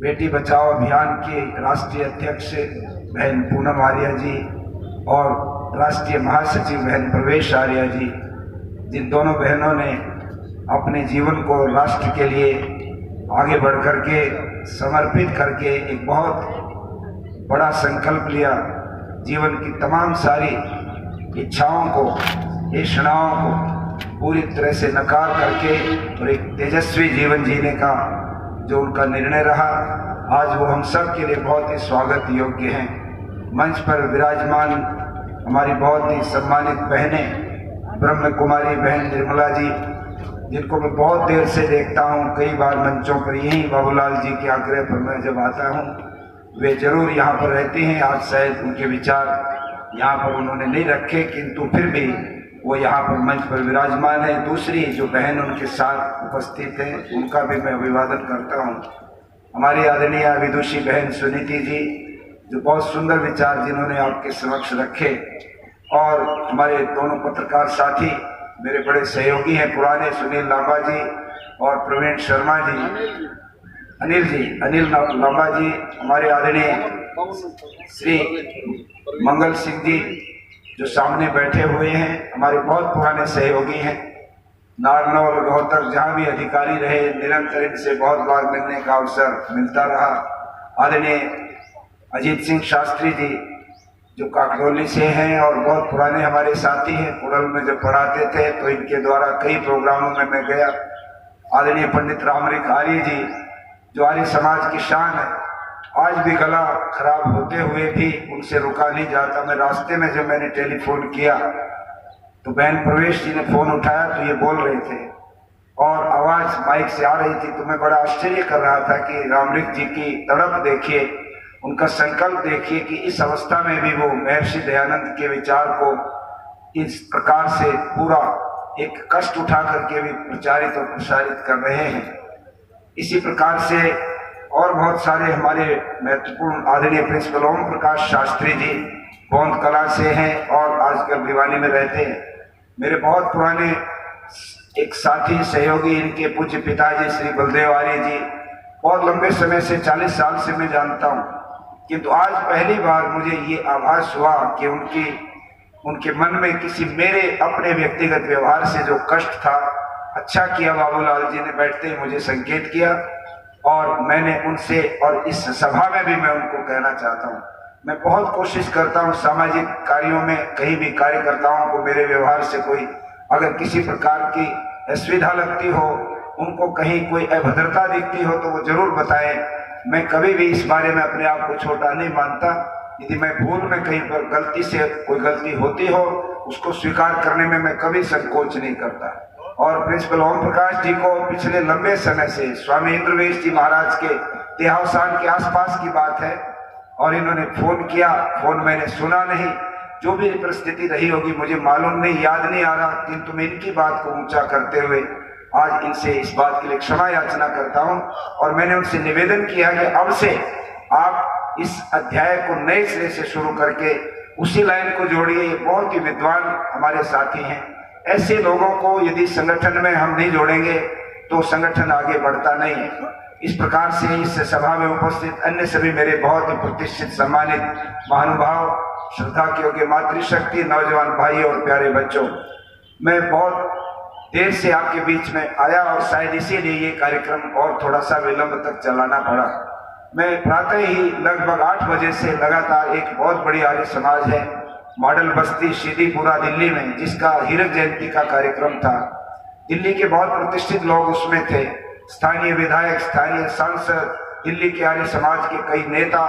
बेटी बचाओ अभियान के राष्ट्रीय अध्यक्ष बहन पूनम आर्य जी और राष्ट्रीय महासचिव बहन प्रवेश आर्य जी, जिन दोनों बहनों ने अपने जीवन को राष्ट्र के लिए आगे बढ़ करके समर्पित करके एक बहुत बड़ा संकल्प लिया, जीवन की तमाम सारी इच्छाओं को, तृष्णाओं को पूरी तरह से नकार करके और एक तेजस्वी जीवन जीने का जो उनका निर्णय रहा, आज वो हम सब के लिए बहुत ही स्वागत योग्य हैं। मंच पर विराजमान हमारी बहुत ही सम्मानित बहनें, ब्रह्म कुमारी बहन निर्मला जी, जिनको मैं बहुत देर से देखता हूँ, कई बार मंचों पर यही बाबूलाल जी के आग्रह पर मैं जब आता हूँ, वे जरूर यहाँ पर रहते हैं। आज शायद उनके विचार यहाँ पर उन्होंने नहीं रखे, किंतु फिर भी वो यहाँ पर मंच पर विराजमान है। दूसरी जो बहन उनके साथ उपस्थित हैं, उनका भी मैं अभिवादन करता हूँ। हमारी आदरणीय विदुषी बहन सुनीति जी, जो बहुत सुंदर विचार जिन्होंने आपके समक्ष रखे, और हमारे दोनों पत्रकार साथी मेरे बड़े सहयोगी हैं पुराने, सुनील लांबा जी और प्रवीण शर्मा जी, अनिल लांबा जी, हमारे आदरणीय श्री मंगल सिंह जी जो सामने बैठे हुए हैं, हमारे बहुत पुराने सहयोगी हैं। नारनौल और रोहतक जहाँ भी अधिकारी रहे, निरंतर इनसे बहुत बार मिलने का अवसर मिलता रहा। आदरणीय अजीत सिंह शास्त्री जी जो काकड़ोली से हैं और बहुत पुराने हमारे साथी हैं, कुड़ल में जब पढ़ाते थे तो इनके द्वारा कई प्रोग्रामों में मैं गया। आदरणीय पंडित रामरिक आर्य जी जो आर्य समाज की शान है, आज भी गला खराब होते हुए भी उनसे रुका नहीं जाता। मैं रास्ते में जब मैंने टेलीफोन किया तो बहन प्रवेश जी ने फोन उठाया तो ये बोल रहे थे और आवाज माइक से आ रही थी, तो मैं बड़ा आश्चर्य कर रहा था कि रामरिक जी की तड़प देखिए, उनका संकल्प देखिए कि इस अवस्था में भी वो महर्षि दयानंद के विचार को इस प्रकार से पूरा एक कष्ट उठा करके भी प्रचारित और प्रसारित कर रहे हैं। इसी प्रकार से और बहुत सारे हमारे महत्वपूर्ण आदरणीय प्रिंसिपल ओम प्रकाश शास्त्री जी बौंद कला से हैं और आजकल भिवानी में रहते हैं। मेरे बहुत पुराने एक साथी सहयोगी, इनके पूज्य पिताजी श्री बलदेव आर्य जी, बहुत लंबे समय से 40 साल से मैं जानता हूँ, किंतु आज पहली बार मुझे ये आभास हुआ कि उनके मन में किसी मेरे अपने व्यक्तिगत व्यवहार से जो कष्ट था, अच्छा किया बाबूलाल जी ने बैठते ही मुझे संकेत किया और मैंने उनसे, और इस सभा में भी मैं उनको कहना चाहता हूँ, मैं बहुत कोशिश करता हूँ सामाजिक कार्यों में, कहीं भी कार्यकर्ताओं को मेरे व्यवहार से कोई अगर किसी प्रकार की असुविधा लगती हो, उनको कहीं कोई अभद्रता दिखती हो तो वो जरूर बताएं। मैं कभी भी इस बारे में अपने आप को छोटा नहीं मानता। यदि मैं भूल में कहीं पर गलती से कोई गलती होती हो, उसको स्वीकार करने में मैं कभी संकोच नहीं करता। और प्रिंसिपल ओम प्रकाश जी को पिछले लंबे समय से स्वामी इंद्रवेश जी महाराज के देहावसान के आसपास की बात है और इन्होंने फोन किया, फोन मैंने सुना नहीं, जो भी परिस्थिति रही होगी मुझे मालूम नहीं, याद नहीं आ रहा, किंतु मैं इनकी बात को ऊंचा करते हुए आज इनसे इस बात के लिए क्षमा याचना करता हूं और मैंने उनसे निवेदन किया कि अब से आप इस अध्याय को नए सिरे से शुरू करके उसी लाइन को जोड़िए। बहुत ही विद्वान हमारे साथी हैं, ऐसे लोगों को यदि संगठन में हम नहीं जोड़ेंगे तो संगठन आगे बढ़ता नहीं है। इस प्रकार से इस सभा में उपस्थित अन्य सभी मेरे बहुत ही प्रतिष्ठित सम्मानित महानुभाव, श्रद्धा के योग्य मातृशक्ति, नौजवान भाई और प्यारे बच्चों, मैं बहुत देर से आपके बीच में आया और शायद इसीलिए ये कार्यक्रम और थोड़ा सा विलंब तक चलाना पड़ा। मैं प्रातः ही लगभग 8 बजे से लगातार एक बहुत बड़ी आर्य समाज है मॉडल बस्ती सीधीपुरा दिल्ली में, जिसका हीरक जयंती का कार्यक्रम था। दिल्ली के बहुत प्रतिष्ठित लोग उसमें थे, स्थानीय विधायक, स्थानीय सांसद, दिल्ली के आर्य समाज के कई नेता,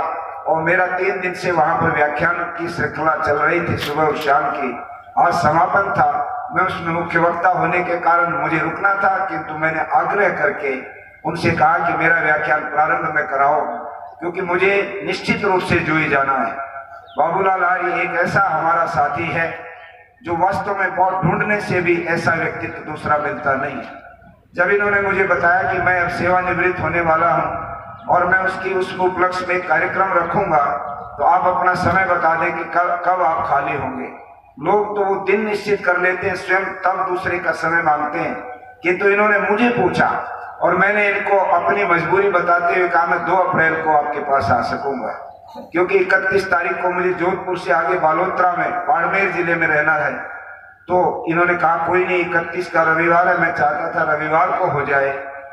और मेरा 3 दिन से वहां पर व्याख्यान की श्रृंखला चल रही थी सुबह और शाम की। आज समापन था, मैं उसमें मुख्य वक्ता होने के कारण मुझे रुकना था, किंतु मैंने आग्रह करके उनसे कहा कि मेरा व्याख्यान प्रारंभ में कराओ, क्योंकि मुझे निश्चित रूप से जुए जाना है। बाबूलाल आर्य एक ऐसा हमारा साथी है जो वास्तव में बहुत ढूंढने से भी ऐसा व्यक्तित्व दूसरा मिलता नहीं है। जब इन्होंने मुझे बताया कि मैं अब सेवानिवृत्त होने वाला हूं और मैं उस उपलक्ष्य में एक कार्यक्रम रखूंगा, तो आप अपना समय बता दें कि कब आप खाली होंगे। लोग तो वो दिन निश्चित कर लेते हैं स्वयं, तब दूसरे का समय मांगते हैं, किंतु इन्होंने मुझे पूछा और मैंने इनको अपनी मजबूरी बताते हुए कहा मैं 2 अप्रैल को आपके पास आ सकूंगा, क्योंकि 31 तारीख को मुझे जोधपुर से आगे बालोतरा में बाड़मेर जिले में रहना है। तो इन्होंने कहा कोई नहीं, 31 का रविवार है, मैं चाहता था रविवार को हो जाए,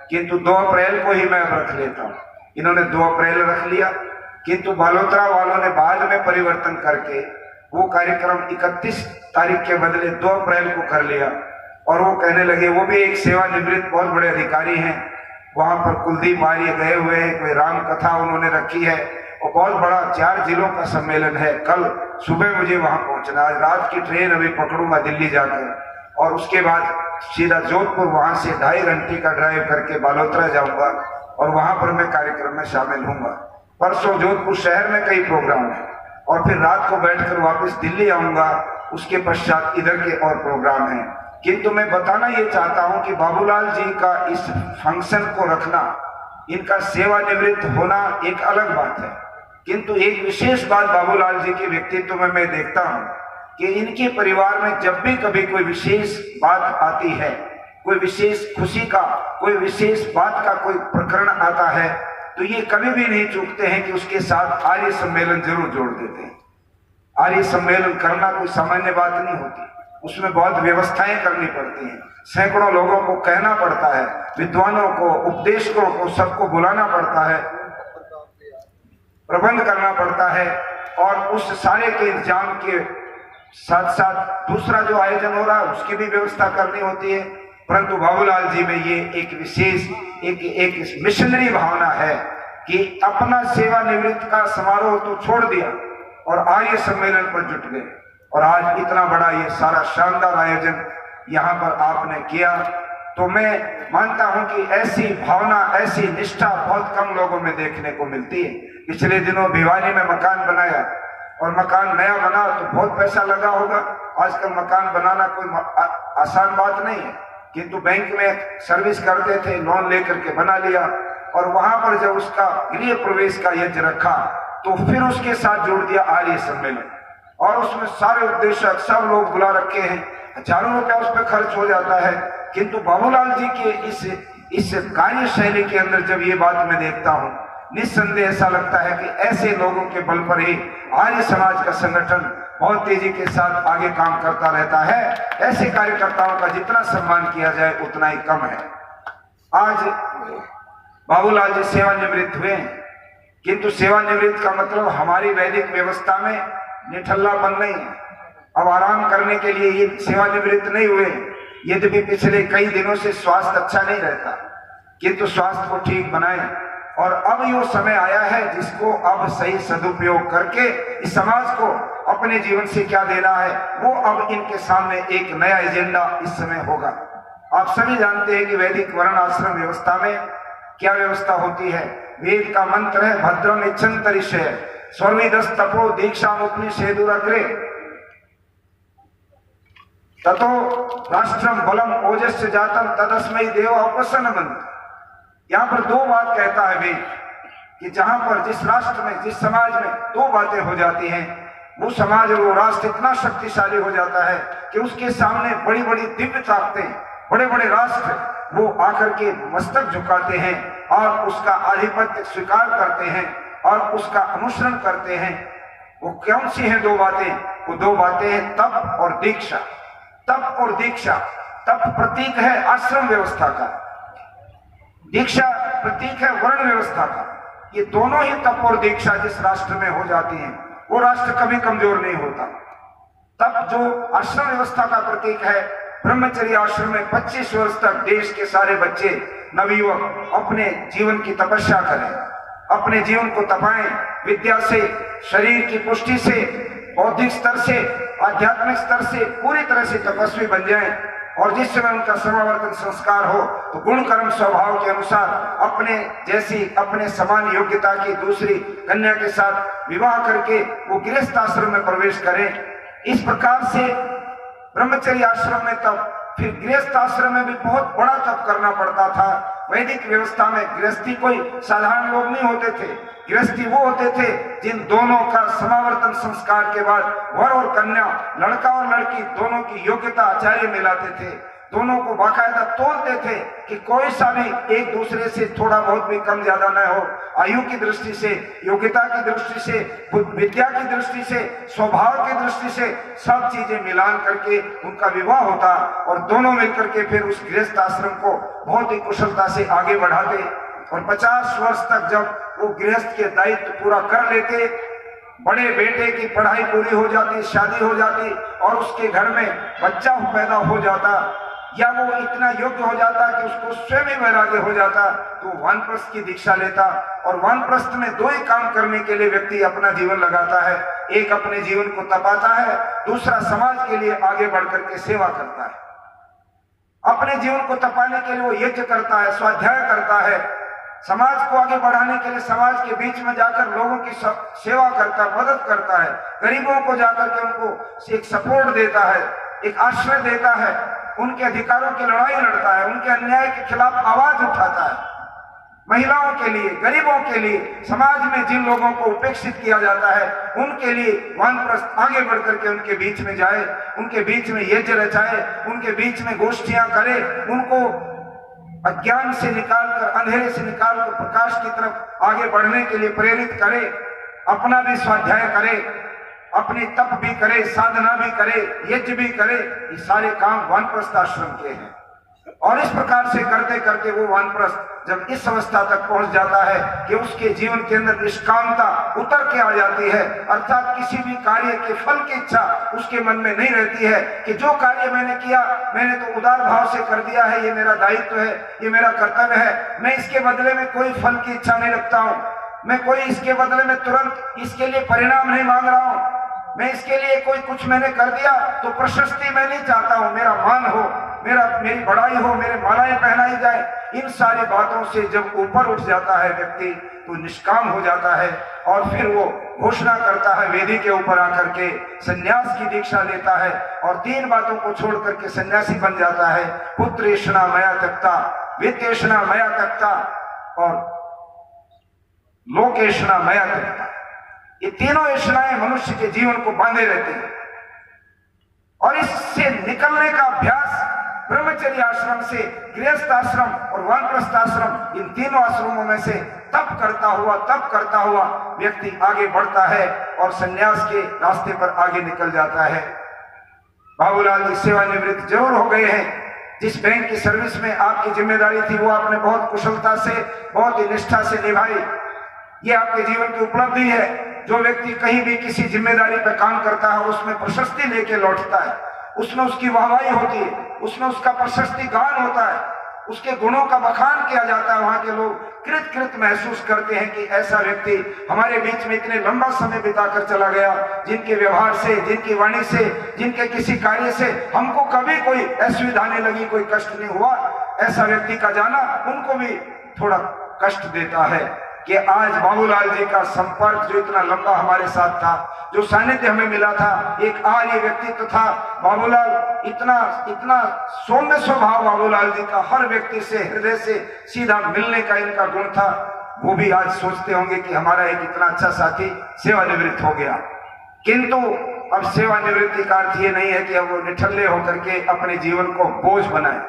किंतु 2 अप्रैल को ही मैं अब रख लेता हूँ। इन्होंने 2 अप्रैल रख लिया, किंतु बालोतरा वालों ने बाद में परिवर्तन करके वो कार्यक्रम 31 तारीख के बदले 2 अप्रैल को कर लिया। और वो कहने लगे, वो भी एक सेवानिवृत्त बहुत बड़े अधिकारी हैं, वहां पर कुलदीप आर्य गए हुए हैं, कोई राम कथा उन्होंने रखी है और बहुत बड़ा 4 जिलों का सम्मेलन है। कल सुबह मुझे वहां पहुंचना, आज रात की ट्रेन अभी पकड़ूंगा दिल्ली जाकर, और उसके बाद सीधा जोधपुर, वहां से 2.5 घंटे का ड्राइव करके बालोतरा जाऊंगा और वहां पर मैं कार्यक्रम में शामिल होऊंगा। परसों जोधपुर शहर में कई प्रोग्राम है और फिर रात को बैठकर वापस दिल्ली आऊंगा, उसके पश्चात इधर के और प्रोग्राम हैं। किंतु मैं बताना ये चाहता हूं कि बाबूलाल जी का इस फंक्शन को रखना, इनका सेवानिवृत्त होना एक अलग बात है, किंतु एक विशेष बात बाबूलाल जी के व्यक्तित्व में मैं देखता हूं कि इनके परिवार में जब भी कभी कोई विशेष बात आती है, कोई विशेष खुशी का, कोई विशेष बात का कोई प्रकरण आता है, तो ये कभी भी नहीं चूकते हैं कि उसके साथ आर्य सम्मेलन जरूर जोड़ देते हैं। आर्य सम्मेलन करना कोई सामान्य बात नहीं होती, उसमें बहुत व्यवस्थाएं करनी पड़ती हैं, सैकड़ों लोगों को कहना पड़ता है, विद्वानों को, उपदेशकों को, सबको बुलाना पड़ता है, प्रबंध करना पड़ता है, और उस सारे के इंतजाम के साथ साथ दूसरा जो आयोजन हो रहा है उसकी भी व्यवस्था करनी होती है। परंतु बाबूलाल जी में ये एक विशेष एक मिशनरी भावना है कि अपना सेवानिवृत्त का समारोह तो छोड़ दिया और आर्य सम्मेलन पर जुट गए, और आज इतना बड़ा ये सारा शानदार आयोजन यहाँ पर आपने किया। तो मैं मानता हूं कि ऐसी भावना, ऐसी निष्ठा बहुत कम लोगों में देखने को मिलती है। पिछले दिनों भिवानी में मकान बनाया और मकान नया बना तो बहुत पैसा लगा होगा। आजकल मकान बनाना कोई आसान बात नहीं है, किंतु बैंक में सर्विस करते थे, लोन लेकर के बना लिया, और वहां पर जब उसका गृह प्रवेश का यज्ञ रखा तो फिर उसके साथ जोड़ दिया आर्य सम्मेलन, और उसमें सारे उपदेशक सब लोग बुला रखे हैं, हजारों रुपया उस पर खर्च हो जाता है। किंतु बाबूलाल जी के इस कार्यशैली के अंदर जब ये बात मैं देखता हूं, निस्संदेह ऐसा लगता है कि ऐसे लोगों के बल पर ही आर्य समाज का संगठन बहुत तेजी के साथ आगे काम करता रहता है। ऐसे कार्यकर्ताओं का जितना सम्मान किया जाए उतना ही कम है। आज बाबूलाल जी सेवानिवृत्त हुए, किंतु सेवानिवृत्त का मतलब हमारी वैदिक व्यवस्था में निठल्लापन नहीं है। अब आराम करने के लिए ये सेवानिवृत्त नहीं हुए, यद्यपि पिछले कई दिनों से स्वास्थ्य अच्छा नहीं रहता, किंतु स्वास्थ्य को ठीक बनाए, और अब ये समय आया है जिसको अब सही सदुपयोग करके इस समाज को अपने जीवन से क्या देना है वो अब इनके सामने एक नया एजेंडा इस समय होगा। आप सभी जानते हैं कि वैदिक वर्ण आश्रम व्यवस्था में क्या व्यवस्था होती है। वेद का मंत्र है भद्रम इच्छन्तरिष्य स्वर्विदस तपो दीक्षामुपनिषेदुरग्रे ततो राष्ट्रम बलम ओजस्य जातम तदस्मै देव उपसन्नमन्त। यहाँ पर 2 बात कहता है वेद कि जहां पर जिस राष्ट्र में, जिस समाज में 2 बातें हो जाती हैं, वो समाज और वो राष्ट्र इतना शक्तिशाली हो जाता है कि उसके सामने बड़ी बड़ी दिव्य ताकतें, बड़े बड़े राष्ट्र वो आकर के मस्तक झुकाते हैं और उसका आधिपत्य स्वीकार करते हैं और उसका अनुसरण करते हैं। वो कौन सी हैं 2 बातें? वो 2 बातें हैं तप और दीक्षा। तप और दीक्षा, तप प्रतीक है आश्रम व्यवस्था का, दीक्षा प्रतीक है वर्ण व्यवस्था का। ये दोनों ही तप और दीक्षा जिस राष्ट्र में हो जाती हैं वो राष्ट्र कभी कमजोर नहीं होता। तप जो आश्रम व्यवस्था का प्रतीक है, ब्रह्मचर्य आश्रम में 25 वर्ष तक देश के सारे बच्चे, नवयुवक अपने जीवन की तपस्या करें, अपने जीवन को तपाएं, विद्या से, शरीर की पुष्टि से, बौद्धिक स्तर से, आध्यात्मिक स्तर से पूरी तरह से तपस्वी बन जाएं, और जिस समय उनका समावर्तन संस्कार हो तो गुण कर्म स्वभाव के अनुसार अपने जैसी, अपने समान योग्यता की दूसरी कन्या के साथ विवाह करके वो गृहस्थ आश्रम में प्रवेश करें। इस प्रकार से ब्रह्मचर्य आश्रम में तप, फिर गृहस्थ आश्रम में भी बहुत बड़ा तप करना पड़ता था। वैदिक व्यवस्था में गृहस्थी कोई साधारण लोग नहीं होते थे, गृहस्थी वो होते थे जिन दोनों का समावर्तन संस्कार के बाद वर और कन्या, लड़का और लड़की दोनों की योग्यता आचार्य मिलाते थे, दोनों को बाकायदा तोलते थे कि कोई सा भी एक दूसरे से थोड़ा बहुत भी कम ज्यादा न हो। आयु की दृष्टि से, योग्यता की दृष्टि से, विद्या की दृष्टि से, स्वभाव की दृष्टि से सब चीजें मिलान करके उनका विवाह होता और दोनों मिलकर के फिर उस गृहस्थ आश्रम को बहुत ही कुशलता से आगे बढ़ाते और 50 वर्ष तक जब वो गृहस्थ के दायित्व पूरा कर लेते, बड़े बेटे की पढ़ाई पूरी हो जाती, शादी हो जाती और उसके घर में बच्चा पैदा हो जाता या वो इतना योग्य हो जाता कि उसको स्वयं ही वैराग्य हो जाता, तो वानप्रस्थ की दीक्षा लेता। और वानप्रस्थ में दो ही काम करने के लिए व्यक्ति अपना जीवन लगाता है, एक अपने जीवन को तपाता है, दूसरा समाज के लिए आगे बढ़ करके सेवा करता है। अपने जीवन को तपाने के लिए वो यज्ञ करता है, स्वाध्याय करता है, समाज को आगे बढ़ाने के लिए समाज के बीच में जाकर लोगों की सेवा करता है, मदद करता है, गरीबों को जाकर के उनको एक सपोर्ट देता है, एक आश्रय देता है, उनके अधिकारों की लड़ाई लड़ता है, उनके अन्याय के खिलाफ आवाज उठाता है। महिलाओं के लिए, गरीबों के लिए, समाज में जिन लोगों को उपेक्षित किया जाता है उनके लिए वानप्रस्थ आगे बढ़कर के उनके बीच में जाए, उनके बीच में यज्ञ रचाए, उनके बीच में गोष्ठियां करे, उनको अज्ञान से निकालकर, अंधेरे से निकालकर प्रकाश की तरफ आगे बढ़ने के लिए प्रेरित करे, अपना भी स्वाध्याय करे, अपनी तप भी करे, साधना भी करे, यज्ञ भी करे। ये सारे काम वानप्रस्थ आश्रम के हैं। और इस प्रकार से करते करते वो वानप्रस्थ जब इस अवस्था तक पहुंच जाता है कि उसके जीवन के अंदर निष्कामता उतर के आ जाती है, अर्थात किसी भी कार्य के फल की इच्छा उसके मन में नहीं रहती है कि जो कार्य मैंने किया मैंने तो उदार भाव से कर दिया है, ये मेरा दायित्व है, ये मेरा कर्तव्य है, मैं इसके बदले में कोई फल की इच्छा नहीं रखता हूं, मैं कोई इसके बदले में तुरंत इसके लिए परिणाम नहीं मांग रहा हूं, मैं इसके लिए कोई कुछ मैंने कर दिया तो प्रशस्ति मैं नहीं चाहता हूं, मेरा मान हो, मेरी बड़ाई हो, मेरे मालाएं पहनाई जाए। इन सारी बातों से जब ऊपर उठ जाता है व्यक्ति तो निष्काम हो जाता है और फिर वो घोषणा करता है, वेदी के ऊपर आकर के सन्यास की दीक्षा लेता है और 3 बातों को छोड़ करके सन्यासी बन जाता है। पुत्रेषणा मया त्यक्ता, वित्तेषणा मया त्यक्ता और लोकेषणा मया त्यक्ता। ये तीनों ऐषणाएं मनुष्य के जीवन को बांधे रहते हैं और इससे निकलने का अभ्यास ब्रह्मचर्य आश्रम से, गृहस्थ आश्रम और वानप्रस्थ आश्रम, इन तीनों आश्रमों में से तप करता हुआ व्यक्ति आगे बढ़ता है और सन्यास के रास्ते पर आगे निकल जाता है। बाबूलाल जी सेवानिवृत्त जरूर हो गए हैं। जिस बैंक की सर्विस में आपकी जिम्मेदारी थी वो आपने बहुत कुशलता से, बहुत ही निष्ठा से निभाई। ये आपके जीवन की उपलब्धि है। जो व्यक्ति कहीं भी किसी जिम्मेदारी पर काम करता है और उसमें प्रशस्ति लेके लौटता है, उसमें उसकी वाहवाही होती है, उसमें उसका प्रशस्ति गान होता है, उसके गुणों का बखान किया जाता है, वहां के लोग कृत महसूस करते हैं कि ऐसा व्यक्ति हमारे बीच में इतने लंबा समय बिताकर चला गया, जिनके व्यवहार से, जिनकी वाणी से, जिनके किसी कार्य से हमको कभी कोई असुविधा नहीं लगी, कोई कष्ट नहीं हुआ। ऐसा व्यक्ति का जाना उनको भी थोड़ा कष्ट देता है कि आज बाबूलाल जी का संपर्क जो इतना लंबा हमारे साथ था, जो सानिध्य हमें मिला था, एक आर्य व्यक्तित्व था बाबूलाल, इतना सौम्य स्वभाव बाबूलाल जी का, हर व्यक्ति से हृदय से सीधा मिलने का इनका गुण था, वो भी आज सोचते होंगे कि हमारा एक इतना अच्छा साथी सेवानिवृत्त हो गया। किंतु अब सेवानिवृत्ति का अर्थ ये नहीं है कि अब वो निठल्ले होकर के अपने जीवन को बोझ बनाए।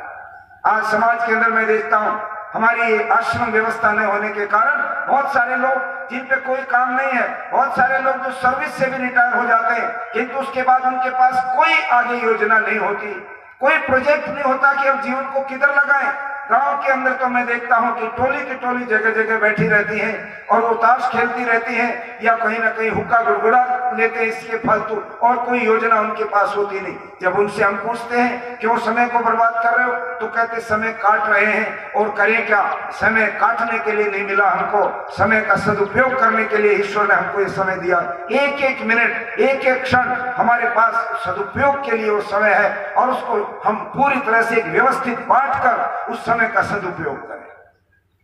आज समाज के अंदर मैं देखता हूं, हमारी आश्रम व्यवस्था न होने के कारण बहुत सारे लोग जिन पे कोई काम नहीं है, बहुत सारे लोग जो सर्विस से भी रिटायर हो जाते हैं, किंतु उसके बाद उनके पास कोई आगे योजना नहीं होती, कोई प्रोजेक्ट नहीं होता कि अब जीवन को किधर लगाएं। गांव के अंदर तो मैं देखता हूं कि टोली की टोली जगह जगह बैठी रहती है और वो ताश खेलती रहती है या कहीं ना कहीं हुक्का गुड़गुड़ा लेते हैं, इसके फालतू और कोई योजना उनके पास होती नहीं। जब उनसे हम पूछते हैं कि वो समय को बर्बाद कर रहे हो तो कहते समय काट रहे हैं, और करें क्या, समय काटने के लिए नहीं मिला हमको, समय का सदुपयोग करने के लिए ईश्वर ने हमको ये समय दिया। एक एक मिनट, एक एक क्षण हमारे पास सदुपयोग के लिए वो समय है और उसको हम पूरी तरह से एक व्यवस्थित बांट कर उस समय का सदुपयोग करें।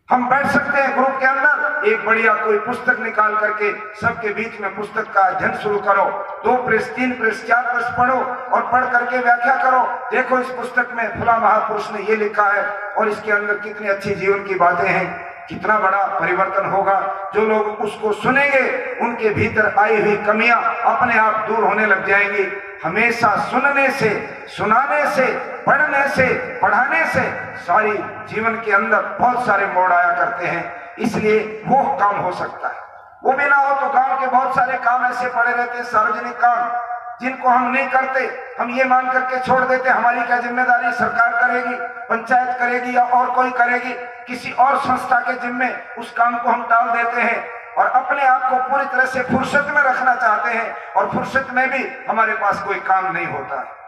हम बैठ सकते हैं ग्रुप के अंदर, एक बढ़िया कोई पुस्तक निकाल करके सबके बीच में पुस्तक का अध्ययन शुरू करो, 2 पृष्ठ, 3 पृष्ठ, 4 पृष्ठ पढ़ो और पढ़ करके व्याख्या करो। देखो इस पुस्तक में फला महापुरुष ने ये लिखा है और इसके अंदर कितनी अच्छी जीवन की बातें हैं, कितना बड़ा परिवर्तन होगा। जो लोग उसको सुनेंगे उनके भीतर आई हुई कमियां अपने आप दूर होने लग जाएंगी। हमेशा सुनने से, सुनाने से पढ़ने से, पढ़ाने से सारी जीवन के अंदर बहुत सारे मोड़ आया करते हैं। इसलिए वो काम हो सकता है। वो भी ना हो तो गांव के बहुत सारे काम ऐसे पड़े रहते हैं, सार्वजनिक काम, जिनको हम नहीं करते। हम ये मान करके छोड़ देते हमारी क्या जिम्मेदारी, सरकार करेगी, पंचायत करेगी या और कोई करेगी, किसी और संस्था के जिम्मे उस काम को हम टाल देते हैं और अपने आप को पूरी तरह से फुर्सत में रखना चाहते हैं। और फुर्सत में भी हमारे पास कोई काम नहीं होता है।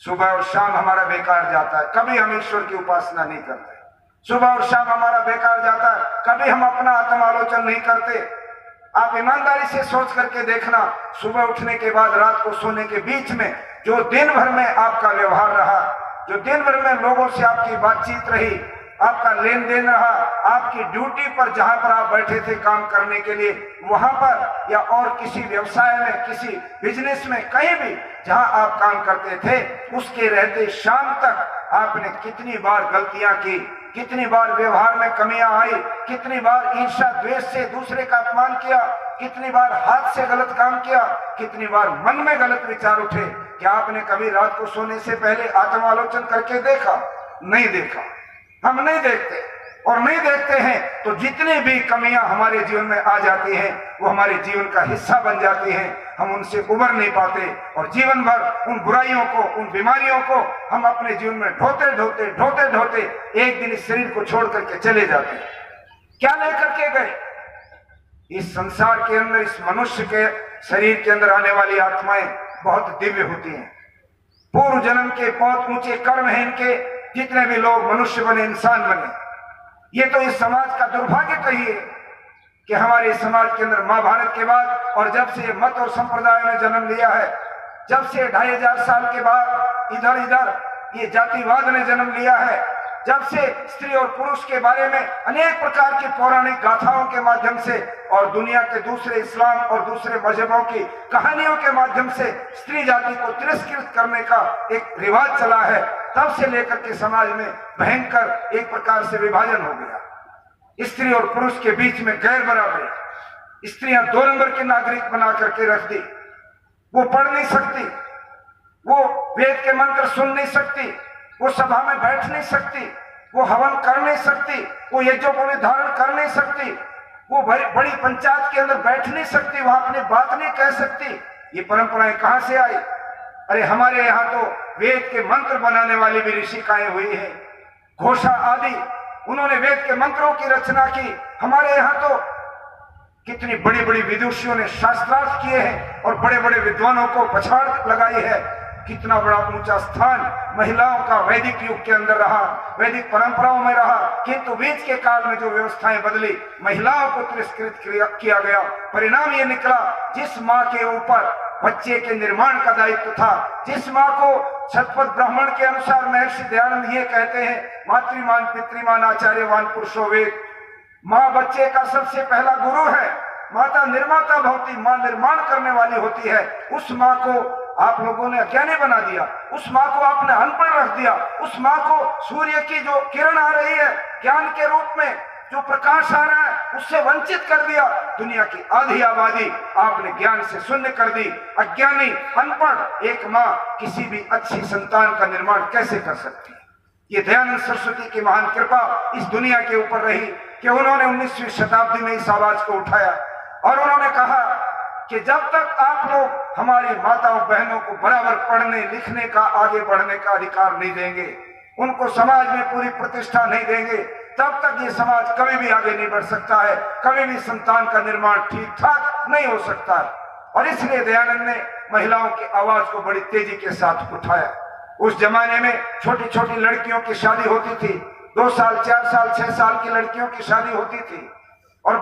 सुबह और शाम हमारा बेकार जाता है, कभी हम ईश्वर की उपासना नहीं करते। सुबह और शाम हमारा बेकार जाता है, कभी हम अपना आत्मालोचन नहीं करते। आप ईमानदारी से सोच करके देखना, सुबह उठने के बाद रात को सोने के बीच में जो दिन भर में आपका व्यवहार रहा, जो दिन भर में लोगों से आपकी बातचीत रही, आपका लेन देन रहा, आपकी ड्यूटी पर जहां पर आप बैठे थे काम करने के लिए, वहां पर या और किसी व्यवसाय में, किसी बिजनेस में, कहीं भी जहां आप काम करते थे, उसके रहते शाम तक आपने कितनी बार गलतियां की, कितनी बार व्यवहार में कमियां आई, कितनी बार ईर्ष्या द्वेष से दूसरे का अपमान किया, कितनी बार हाथ से गलत काम किया, कितनी बार मन में गलत विचार उठे। क्या आपने कभी रात को सोने से पहले आत्मालोचन करके देखा? नहीं देखा। हम नहीं देखते और नहीं देखते हैं तो जितनी भी कमियां हमारे जीवन में आ जाती हैं वो हमारे जीवन का हिस्सा बन जाती हैं। हम उनसे उबर नहीं पाते और जीवन भर उन बुराइयों को, उन बीमारियों को हम अपने जीवन में ढोते ढोते ढोते ढोते एक दिन इस शरीर को छोड़ करके चले जाते हैं। क्या लेकर के गए? इस संसार के अंदर, इस मनुष्य के शरीर के अंदर आने वाली आत्माएं बहुत दिव्य होती हैं। पूर्व जन्म के बहुत ऊंचे कर्म हैं इनके, जितने भी लोग मनुष्य बने, इंसान बने। ये तो इस समाज का दुर्भाग्य कहिए कि हमारे समाज के अंदर महाभारत के बाद और जब से मत और संप्रदाय ने जन्म लिया है, जब से 2500 साल के बाद इधर इधर ये जातिवाद ने जन्म लिया है, जब से स्त्री और पुरुष के बारे में अनेक प्रकार की पौराणिक गाथाओं के माध्यम से और दुनिया के दूसरे इस्लाम और दूसरे मजहबों की कहानियों के माध्यम से स्त्री जाति को तिरस्कृत करने का एक रिवाज चला है, तब से लेकर के समाज में भयंकर एक प्रकार से विभाजन हो गया। स्त्री और पुरुष के बीच में गैर बराबरी, स्त्रियां 2 नंबर के नागरिक बना करके रख दी। वो पढ़ नहीं सकती, वो वेद के मंत्र सुन नहीं सकती, वो सभा में बैठ नहीं सकती, वो हवन कर नहीं सकती, वो यज्ञोपवीत धारण कर नहीं सकती, वो बड़ी पंचायत के अंदर बैठ नहीं सकती, वहां अपनी बात नहीं कह सकती। ये परंपराएं कहां से आई? अरे हमारे यहाँ तो वेद के मंत्र बनाने वाली भी ऋषिकाएं हुई है, घोषा आदि, उन्होंने वेद के मंत्रों की रचना की। हमारे यहाँ तो कितनी बड़ी बड़ी विदुषियों ने शास्त्रार्थ किए हैं और बड़े बड़े विद्वानों को पछाड़ लगाई है। कितना बड़ा ऊंचा स्थान महिलाओं का वैदिक युग के अंदर रहा, वैदिक परंपराओं में रहा। किंतु बीच के काल में जो व्यवस्थाएं बदली, महिलाओं को तिरस्कृत किया गया। परिणाम ये निकला, जिस माँ के ऊपर बच्चे के निर्माण का दायित्व था, जिस माँ को शतपथ ब्राह्मण के अनुसार महर्षि दयानंद ये कहते हैं, मातृमान पितृमान आचार्यवान पुरुषो वेद, माँ बच्चे का सबसे पहला गुरु है। माता निर्माता भवती, माँ निर्माण करने वाली होती है। उस माँ को आप लोगों ने अज्ञानी बना दिया, उस माँ को आपने अनपढ़ रख दिया, उस माँ को सूर्य की जो किरण आ रही है ज्ञान के रूप में, जो प्रकाश आ रहा है, उससे वंचित कर दिया। दुनिया की आधी आबादी आपने ज्ञान से शून्य कर दी। अज्ञानी, अनपढ़ एक माँ किसी भी अच्छी संतान का निर्माण कैसे कर सकती है? ये दयानंद सरस्वती की महान कृपा इस दुनिया के ऊपर रही कि उन्होंने 19वीं शताब्दी में इस आवाज को उठाया और उन्होंने कहा कि जब तक आप लोग हमारी माताओं बहनों को बराबर पढ़ने लिखने का, आगे बढ़ने का अधिकार नहीं देंगे, उनको समाज में पूरी प्रतिष्ठा नहीं देंगे, तब तक ये समाज कभी भी आगे नहीं बढ़ सकता है, कभी भी संतान का निर्माण ठीक ठाक नहीं हो सकता है। और इसलिए दयानंद ने महिलाओं की आवाज को बड़ी तेजी के साथ उठाया। उस जमाने में छोटी छोटी लड़कियों की शादी होती थी, 2 साल 4 साल 6 साल की लड़कियों की शादी होती थी और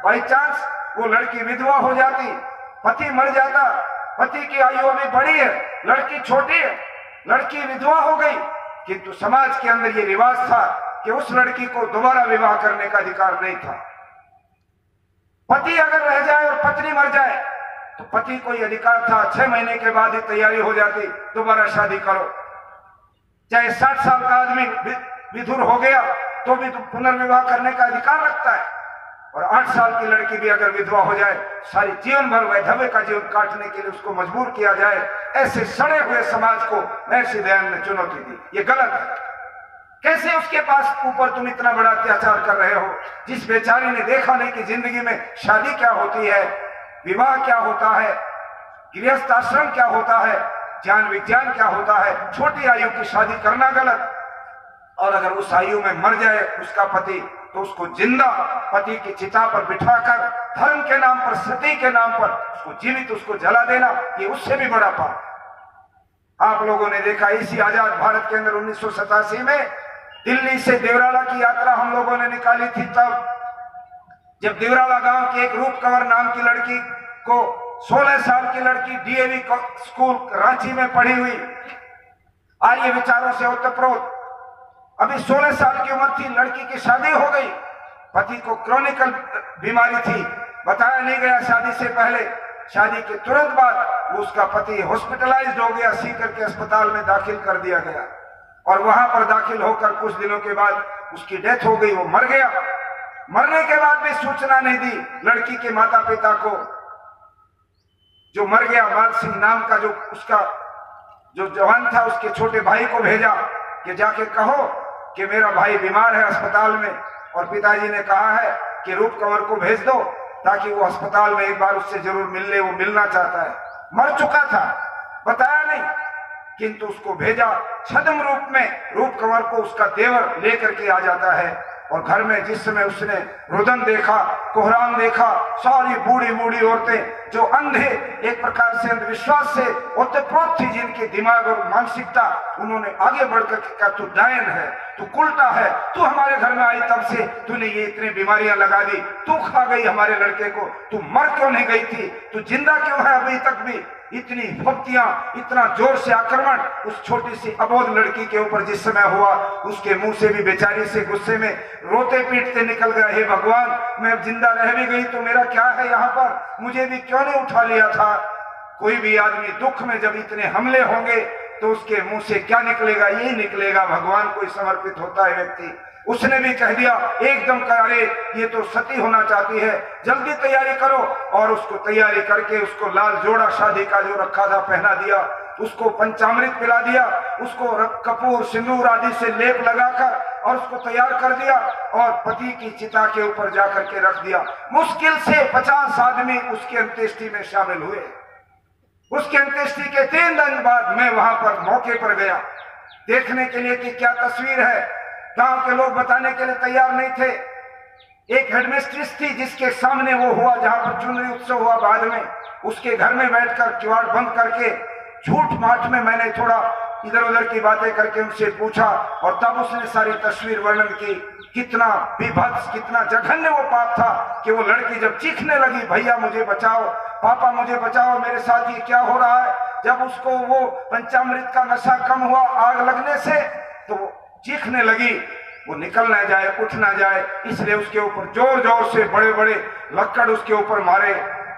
बाई चांस वो लड़की विधवा हो जाती, पति मर जाता, पति की आयु अभी बड़ी है, लड़की छोटी है, लड़की विधवा हो गई, किंतु समाज के अंदर ये रिवाज था कि उस लड़की को दोबारा विवाह करने का अधिकार नहीं था। पति अगर रह जाए और पत्नी मर जाए तो पति को यह अधिकार था, 6 महीने के बाद ही तैयारी हो जाती, दोबारा शादी करो। चाहे 60 साल का आदमी विधुर हो गया तो भी तो पुनर्विवाह करने का अधिकार रखता है। और 8 साल की लड़की भी अगर विधवा हो जाए, सारी जीवन भर वैधव्य का जीवन काटने के लिए उसको मजबूर किया जाए, ऐसे सड़े हुए समाज को महर्षि दयानंद ने चुनौती दी। ये गलत है। कैसे उसके पास ऊपर तुम इतना बड़ा अत्याचार कर रहे हो, जिस बेचारी ने देखा नहीं कि जिंदगी में शादी क्या होती है, विवाह क्या होता है, गृहस्थ आश्रम क्या होता है, ज्ञान विज्ञान क्या होता है। छोटी आयु की शादी करना गलत, और अगर उस आयु में मर जाए उसका पति, तो उसको जिंदा पति की चिता पर बिठाकर धर्म के नाम पर, सती के नाम पर उसको जीवित उसको जला देना, ये उससे भी बड़ा पाप। आप लोगों ने देखा इसी आजाद भारत के अंदर 1987 में दिल्ली से देवराला की यात्रा हम लोगों ने निकाली थी। तब जब देवराला गांव की एक रूप कंवर नाम की लड़की को, 16 साल की लड़की, डीएवी स्कूल रांची में पढ़ी हुई, आर्य विचारों से ओतप्रोत, अभी 16 साल की उम्र थी, लड़की की शादी हो गई। पति को क्रोनिकल बीमारी थी, बताया नहीं गया शादी से पहले। शादी के तुरंत बाद उसका पति हॉस्पिटलाइज्ड हो गया, सीकर के अस्पताल में दाखिल कर दिया गया, और वहां पर दाखिल होकर कुछ दिनों के बाद उसकी डेथ हो गई, वो मर गया। मरने के बाद भी सूचना नहीं दी लड़की के माता पिता को। जो मर गया, माल सिंह नाम का जो उसका जो जवान था, उसके छोटे भाई को भेजा कि जाके कहो कि मेरा भाई बीमार है अस्पताल में, और पिताजी ने कहा है कि रूप कंवर को भेज दो ताकि वो अस्पताल में एक बार उससे जरूर मिल ले, वो मिलना चाहता है। मर चुका था, बताया नहीं, किंतु उसको भेजा। छद्म रूप में रूप कंवर को उसका देवर लेकर के आ जाता है, और घर में जिस समय उसने रुदन देखा, कोहराम देखा, सारी बूढ़ी बूढ़ी औरतें जो अंधे एक प्रकार से अंधविश्वास से ओतप्रोत थी, जिनके दिमाग और मानसिकता, उन्होंने आगे बढ़कर कहा तू डायन है, तू उल्टा है, तू हमारे घर में आई तब से तूने ये इतनी बीमारियां लगा दी, तू खा गई हमारे लड़के को, तू मर क्यों नहीं गई थी, तू जिंदा क्यों है अभी तक भी। इतनी भक्तियां, इतना जोर से आक्रमण उस छोटी सी अबोध लड़की के ऊपर जिस समय हुआ, उसके मुंह से भी बेचारी से गुस्से में रोते पीटते निकल गया, हे भगवान, मैं जिंदा रह भी गई तो मेरा क्या है यहाँ पर, मुझे भी क्यों नहीं उठा लिया था। कोई भी आदमी दुख में जब इतने हमले होंगे तो उसके मुंह से क्या निकलेगा, यही निकलेगा, भगवान को समर्पित होता है व्यक्ति। उसने भी कह दिया एकदम, अरे ये तो सती होना चाहती है, जल्दी तैयारी करो, और उसको तैयारी करके उसको लाल जोड़ा शादी का जो रखा था पहना दिया, उसको पंचामृत पिला दिया, उसको कपूर सिंदूर आदि से लेप लगाकर और उसको तैयार कर दिया, और पति की चिता के ऊपर जाकर के रख दिया। मुश्किल से 50 आदमी उसकी अंत्येष्टि में शामिल हुए। उसके अंत्येष्टि के 3 दिन बाद मैं वहां पर मौके पर गया देखने के लिए कि क्या तस्वीर है। गांव के लोग बताने के लिए तैयार नहीं थे। एक हेडमिस्ट्रेस थी जिसके सामने वो हुआ, जहां पर चुनरी उत्सव हुआ बाद में, उसके घर में बैठकर किवाड़ बंद करके झूठ माठ में मैंने थोड़ा इधर उधर की बातें करके उनसे पूछा, और तब उसने सारी तस्वीर वर्णन की। कितना विभत्स, कितना जघन्य वो पाप था कि वो लड़की जब चीखने लगी, भैया मुझे बचाओ, पापा मुझे बचाओ, मेरे साथ ये क्या हो रहा है, जब उसको वो पंचामृत का नशा कम हुआ आग लगने से, तो वो चीखने लगी, वो निकल ना जाए, उठ ना जाए, इसलिए उसके ऊपर जोर जोर से बड़े बड़े लक्कड़ उसके ऊपर मारे,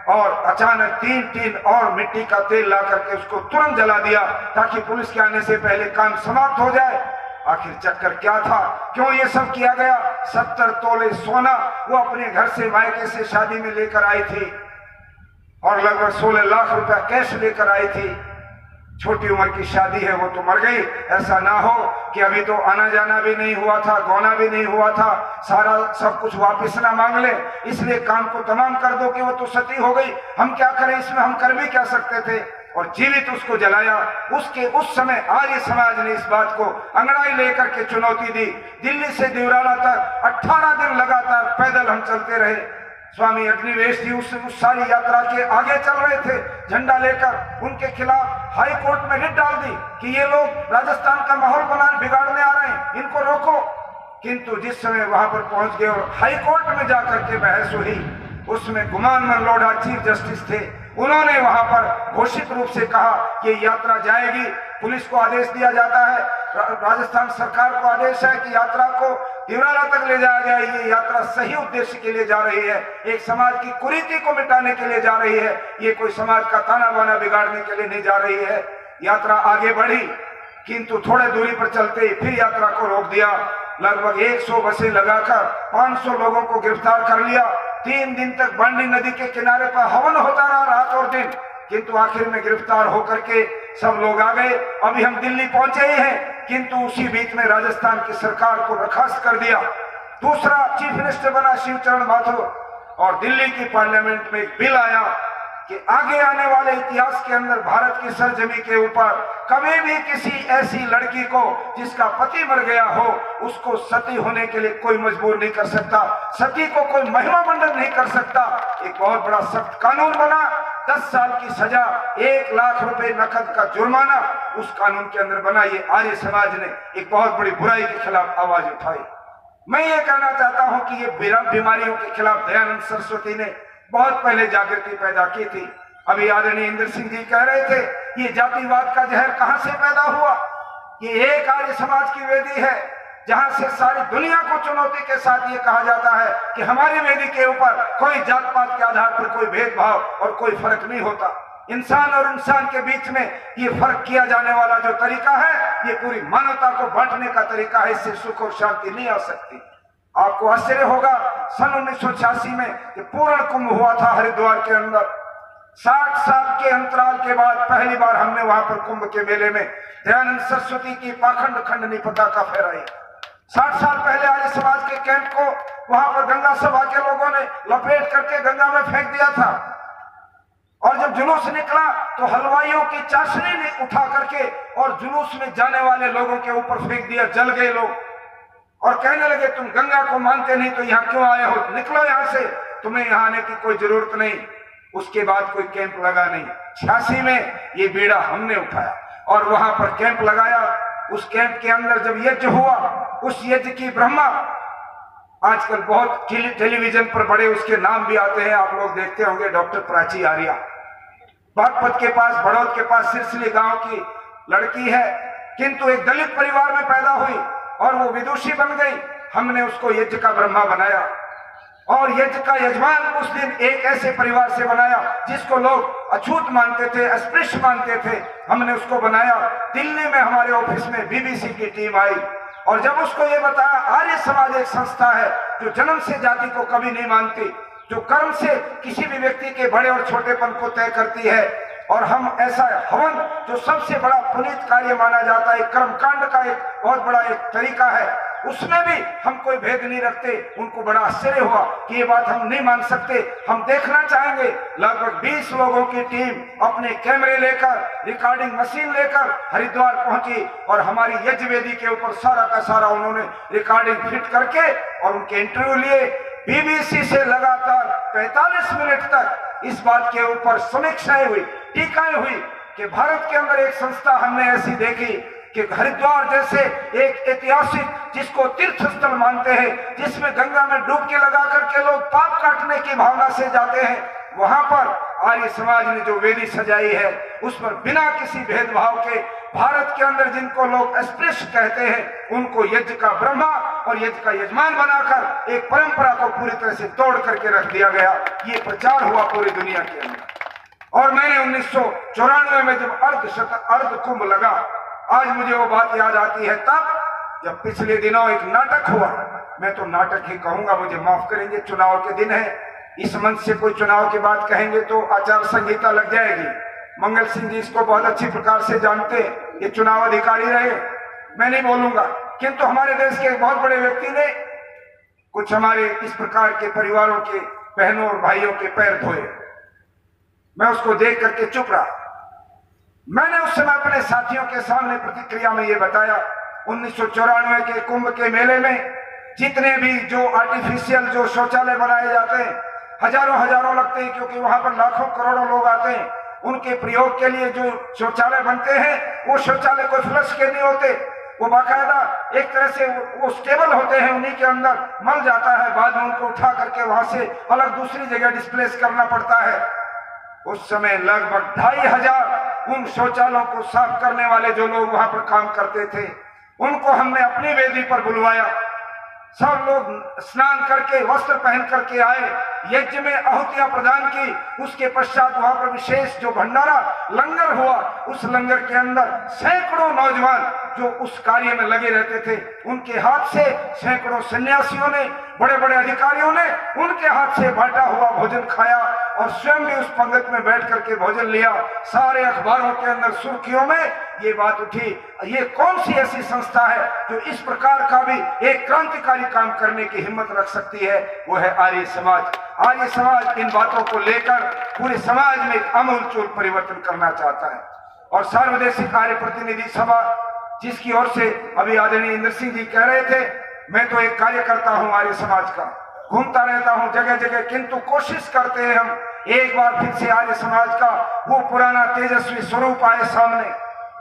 और अचानक 3 टीन और मिट्टी का तेल ला करके उसको तुरंत जला दिया ताकि पुलिस के आने से पहले काम समाप्त हो जाए। आखिर चक्कर क्या था, क्यों ये सब किया गया? 70 तोले सोना वो अपने घर से मायके से शादी में लेकर आई थी, और लगभग 16 लाख रुपया कैश लेकर आई थी। छोटी उम्र की शादी है, वो तो मर गई। ऐसा ना हो कि अभी तो आना जाना भी नहीं हुआ था, गौना भी नहीं हुआ था, सारा सब कुछ वापस ना मांग ले, इसलिए काम को तमाम कर दो कि वो तो सती हो गई, हम क्या करें इसमें, हम कर भी क्या सकते थे, और जीवित उसको जलाया। उसके उस समय आर्य समाज ने इस बात को अंगड़ाई लेकर के चुनौती दी। दिल्ली से देवराला तक 18 दिन लगातार पैदल हम चलते रहे। स्वामी अग्निवेश जी उस सारी यात्रा के आगे चल रहे थे झंडा लेकर। उनके खिलाफ हाई कोर्ट में रिट डाल दी कि ये लोग राजस्थान का माहौल बिगाड़ने आ रहे हैं, इनको रोको। किंतु जिस समय वहां पर पहुंच गए और हाई कोर्ट में जाकर के बहस हुई, उसमें गुमान मनलोडा चीफ जस्टिस थे, उन्होंने वहां पर घोषित रूप से कहा कि यात्रा जाएगी। पुलिस को आदेश दिया जाता है, राजस्थान सरकार को आदेश है कि यात्रा को देवराला तक ले जाया जाए। ये यात्रा सही उद्देश्य के लिए जा रही है, एक समाज की कुरीति को मिटाने के लिए जा रही है, ये कोई समाज का ताना बाना बिगाड़ने के लिए नहीं जा रही है। यात्रा आगे बढ़ी, किंतु थोड़े दूरी पर चलते ही फिर यात्रा को रोक दिया। लगभग 100 बसें लगाकर 500 लोगों को गिरफ्तार कर लिया। 3 दिन तक बांडी नदी के किनारे पर हवन होता रहा रात और दिन, किंतु आखिर में गिरफ्तार होकर के सब लोग आ गए। अभी हम दिल्ली पहुंचे ही हैं, किंतु उसी बीच में राजस्थान की सरकार को बर्खास्त कर दिया। दूसरा चीफ मिनिस्टर बना शिवचरण माथुर, और दिल्ली की पार्लियामेंट में एक बिल आया कि आगे आने वाले इतिहास के अंदर भारत की सरजमी के ऊपर कभी भी किसी ऐसी लड़की को जिसका पति मर गया हो, उसको सती होने के लिए कोई मजबूर नहीं कर सकता, सती को कोई महिमा मंडन नहीं कर सकता। एक बहुत बड़ा सख्त कानून बना, 10 साल की सजा, 1 लाख रुपए नकद का जुर्माना उस कानून के अंदर बना। ये आर्य समाज ने एक बहुत बड़ी बुराई के खिलाफ आवाज उठाई। मैं ये कहना चाहता हूं कि ये बीमारियों के खिलाफ दयानंद सरस्वती ने बहुत पहले जागृति पैदा की थी। अभी आदरणीय इंद्र सिंह जी कह रहे थे, ये जातिवाद का जहर कहां से पैदा हुआ? ये एक आर्य समाज की वेदी है, जहां से सारी दुनिया को चुनौती के साथ ये कहा जाता है कि हमारी वेदी के ऊपर कोई जात पात के आधार पर कोई भेदभाव और कोई फर्क नहीं होता। इंसान और इंसान के बीच में ये फर्क किया जाने वाला जो तरीका है, ये पूरी मानवता को बांटने का तरीका है। इससे सुख और शांति नहीं आ सकती। आपको आश्चर्य होगा, सन 1986 में पूर्ण कुंभ हुआ था हरिद्वार के अंदर। 60 साल के अंतराल के बाद पहली बार हमने वहां पर कुंभ के मेले में दयानंद सरस्वती की पाखंड खंडनी पताका फहराई। 60 साल पहले आर्य समाज के कैंप को वहां पर गंगा सभा के लोगों ने लपेट करके गंगा में फेंक दिया था, और जब जुलूस निकला तो हलवाइयों की चाशनी ने उठा करके और जुलूस में जाने वाले लोगों के ऊपर फेंक दिया। जल गए लोग और कहने लगे, तुम गंगा को मानते नहीं तो यहाँ क्यों आए हो, निकलो यहाँ से, तुम्हें यहाँ आने की कोई जरूरत नहीं। उसके बाद कोई कैंप लगा नहीं। 86 में ये बीड़ा हमने उठाया और वहां पर कैंप लगाया। उस कैंप के अंदर जब यज्ञ हुआ, उस यज्ञ की ब्रह्मा आजकल बहुत टेलीविजन पर बड़े उसके नाम भी आते हैं, आप लोग देखते होंगे, डॉक्टर प्राची आर्या, बागपत के पास, बड़ौद के पास सिरसिली गांव की लड़की है, किंतु एक दलित परिवार में पैदा हुई और वो विदुषी बन गई। हमने उसको यज्ञ का ब्रह्मा बनाया और यज्ञ का यजमान उस दिन एक ऐसे परिवार से बनाया जिसको लोग अछूत मानते थे, अस्पृश्य मानते थे। हमने उसको बनाया। दिल्ली में हमारे ऑफिस में बीबीसी की टीम आई और जब उसको ये बताया, आर्य समाज एक संस्था है जो जन्म से जाति को कभी नहीं मानती, जो कर्म से किसी भी व्यक्ति के बड़े और छोटेपन को तय करती है, और हम ऐसा हवन जो सबसे बड़ा पुनीत कार्य माना जाता है, कर्मकांड का एक बहुत बड़ा एक तरीका है, उसमें भी हम कोई भेद नहीं रखते। उनको बड़ा आश्चर्य हुआ कि ये बात हम नहीं मान सकते, हम देखना चाहेंगे। लगभग 20 लोगों की टीम अपने कैमरे लेकर, रिकॉर्डिंग मशीन लेकर हरिद्वार पहुंची और हमारी यज्ञ वेदी के ऊपर सारा का सारा उन्होंने रिकॉर्डिंग फिट करके और उनके इंटरव्यू लिए। बीबीसी से लगातार 45 मिनट तक इस बात के ऊपर समीक्षाएं हुई, टीकाएं हुई कि भारत के अंदर एक संस्था हमने ऐसी देखी कि हरिद्वार जैसे एक ऐतिहासिक, जिसको तीर्थ स्थल मानते हैं, जिसमें गंगा में डुबकी लगा करके लोग पाप काटने की भावना से जाते हैं, वहां पर आर्य समाज ने जो वेदी सजाई है उस पर बिना किसी भेदभाव के भारत के अंदर जिनको लोग अस्पृश्य कहते हैं, उनको यज्ञ का ब्रह्मा और यज्ञ का यजमान बनाकर एक परंपरा को पूरी तरह से तोड़ करके रख दिया गया। ये प्रचार हुआ पूरी दुनिया के अंदर। और मैंने 1994 में जब अर्ध कुंभ लगा, आज मुझे वो बात याद आती है, तब जब पिछले दिनों एक नाटक हुआ, मैं तो नाटक ही कहूंगा, मुझे माफ करेंगे, चुनाव के दिन है, इस मंच से कोई चुनाव की बात कहेंगे तो आचार संहिता लग जाएगी। मंगल सिंह जी इसको बहुत अच्छी प्रकार से जानते, ये चुनाव अधिकारी रहे, मैं नहीं बोलूंगा, किंतु हमारे देश के एक बहुत बड़े व्यक्ति ने कुछ हमारे इस प्रकार के परिवारों के बहनों और भाइयों के पैर धोए। मैं उसको देख करके चुप रहा। मैंने उस समय अपने साथियों के सामने प्रतिक्रिया में ये बताया, 1994 के कुंभ के मेले में जितने भी जो आर्टिफिशियल जो शौचालय बनाए जाते हैं, हजारों लगते हैं, क्योंकि वहां पर लाखों करोड़ों लोग आते हैं, उनके प्रयोग के लिए जो शौचालय बनते हैं वो शौचालय कोई फ्लश के नहीं होते, वो बाकायदा एक तरह से वो स्टेबल होते हैं, उन्हीं के अंदर मल जाता है, बाद में उनको उठा करके वहां से अलग दूसरी जगह डिस्प्लेस करना पड़ता है। उस समय लगभग 2500 उन शौचालयों को साफ करने वाले जो लोग वहां पर काम करते थे, उनको हमने अपनी वेदी पर बुलवाया। सब लोग स्नान करके वस्त्र पहन करके आए यज्ञ में आहुतियां प्रदान की। उसके पश्चात वहां पर विशेष जो भंडारा लंगर हुआ, उस लंगर के अंदर सैकड़ों नौजवान जो उस कार्य में लगे रहते थे, उनके हाथ से सैकड़ों सन्यासियों ने, बड़े बड़े अधिकारियों ने उनके हाथ से बांटा हुआ भोजन खाया और स्वयं भी उस पंगत में बैठ करके भोजन लिया। सारे अखबारों के अंदर सुर्खियों में ये बात उठी, ये कौन सी ऐसी संस्था है जो इस प्रकार का भी एक क्रांतिकारी काम करने की हिम्मत रख सकती है? वो है आर्य समाज। आर्य समाज इन बातों को लेकर पूरे समाज में एक आमूलचूल परिवर्तन करना चाहता है। और सार्वदेशिक कार्य प्रतिनिधि सभा, जिसकी ओर से अभी आदरणीय इंद्र सिंह जी कह रहे थे, मैं तो एक कार्यकर्ता हूं आर्य समाज का, घूमता रहता हूं जगह जगह, किंतु कोशिश करते हैं हम एक बार फिर से आर्य समाज का वो पुराना तेजस्वी स्वरूप आए सामने।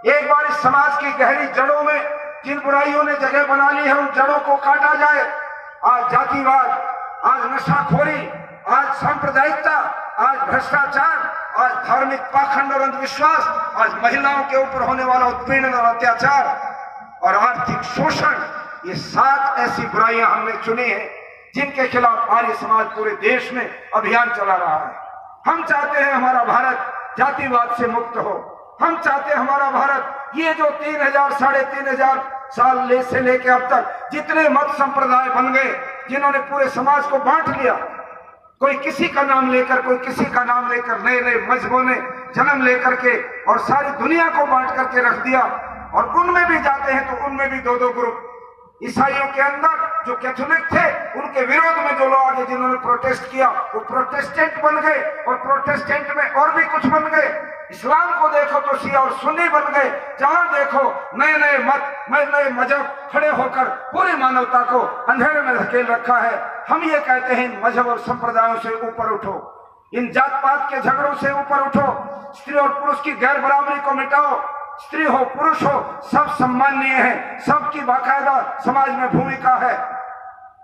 एक बार इस समाज की गहरी जड़ों में जिन बुराइयों ने जगह बना ली है, उन जड़ों को काटा जाए। आज जातिवाद, आज नशाखोरी, आज सांप्रदायिकता, आज भ्रष्टाचार, आज धार्मिक पाखंड और अंधविश्वास, आज महिलाओं के ऊपर होने वाला उत्पीड़न और अत्याचार और आर्थिक शोषण, ये 7 ऐसी बुराइयां हमने चुनी है जिनके खिलाफ आर्य समाज पूरे देश में अभियान चला रहा है। हम चाहते हैं हमारा भारत जातिवाद से मुक्त हो। हम चाहते हैं हमारा भारत, ये जो 3000 साढ़े 3000 साल से लेकर अब तक जितने मत संप्रदाय बन गए, जिन्होंने पूरे समाज को बांट लिया, कोई किसी का नाम लेकर, कोई किसी का नाम लेकर, नए नए मजहबों ने जन्म लेकर के और सारी दुनिया को बांट करके रख दिया। और उनमें भी जाते हैं तो उनमें भी 2-2 ग्रुप। ईसाइयों के अंदर जो कैथोलिक थे, उनके विरोध में जो लोग आगे जिन्होंने प्रोटेस्ट किया, वो प्रोटेस्टेंट बन गए और प्रोटेस्टेंट में और भी कुछ बन गए। इस्लाम को देखो तो शिया और सुन्नी बन गए। जहां देखो नए नए मत, नए नए मजहब खड़े होकर पूरी मानवता को अंधेरे में धकेल रखा है। हम ये कहते हैं इन मजहब और संप्रदायों से ऊपर उठो, इन जात पात के झगड़ों से ऊपर उठो, स्त्री और पुरुष की गैर बराबरी को मिटाओ। स्त्री हो पुरुष हो सब सम्माननीय है, सबकी बाकायदा समाज में भूमिका है।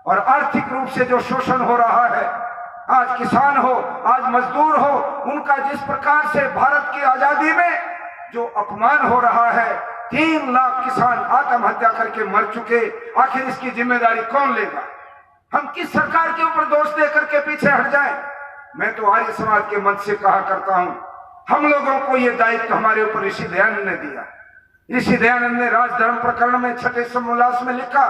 और आर्थिक रूप से जो शोषण हो रहा है, आज किसान हो, आज मजदूर हो, उनका जिस प्रकार से भारत की आजादी में जो अपमान हो रहा है, 3 लाख किसान आत्महत्या करके मर चुके, आखिर इसकी जिम्मेदारी कौन लेगा? हम किस सरकार के ऊपर दोष देकर के पीछे हट जाएं? मैं तो आर्य समाज के मंच से कहा करता हूं, हम लोगों को यह दायित्व हमारे ऊपर ऋषि दयानंद ने दिया। ऋषि दयानंद ने राजधर्म प्रकरण में 6ठे समोल्लास में लिखा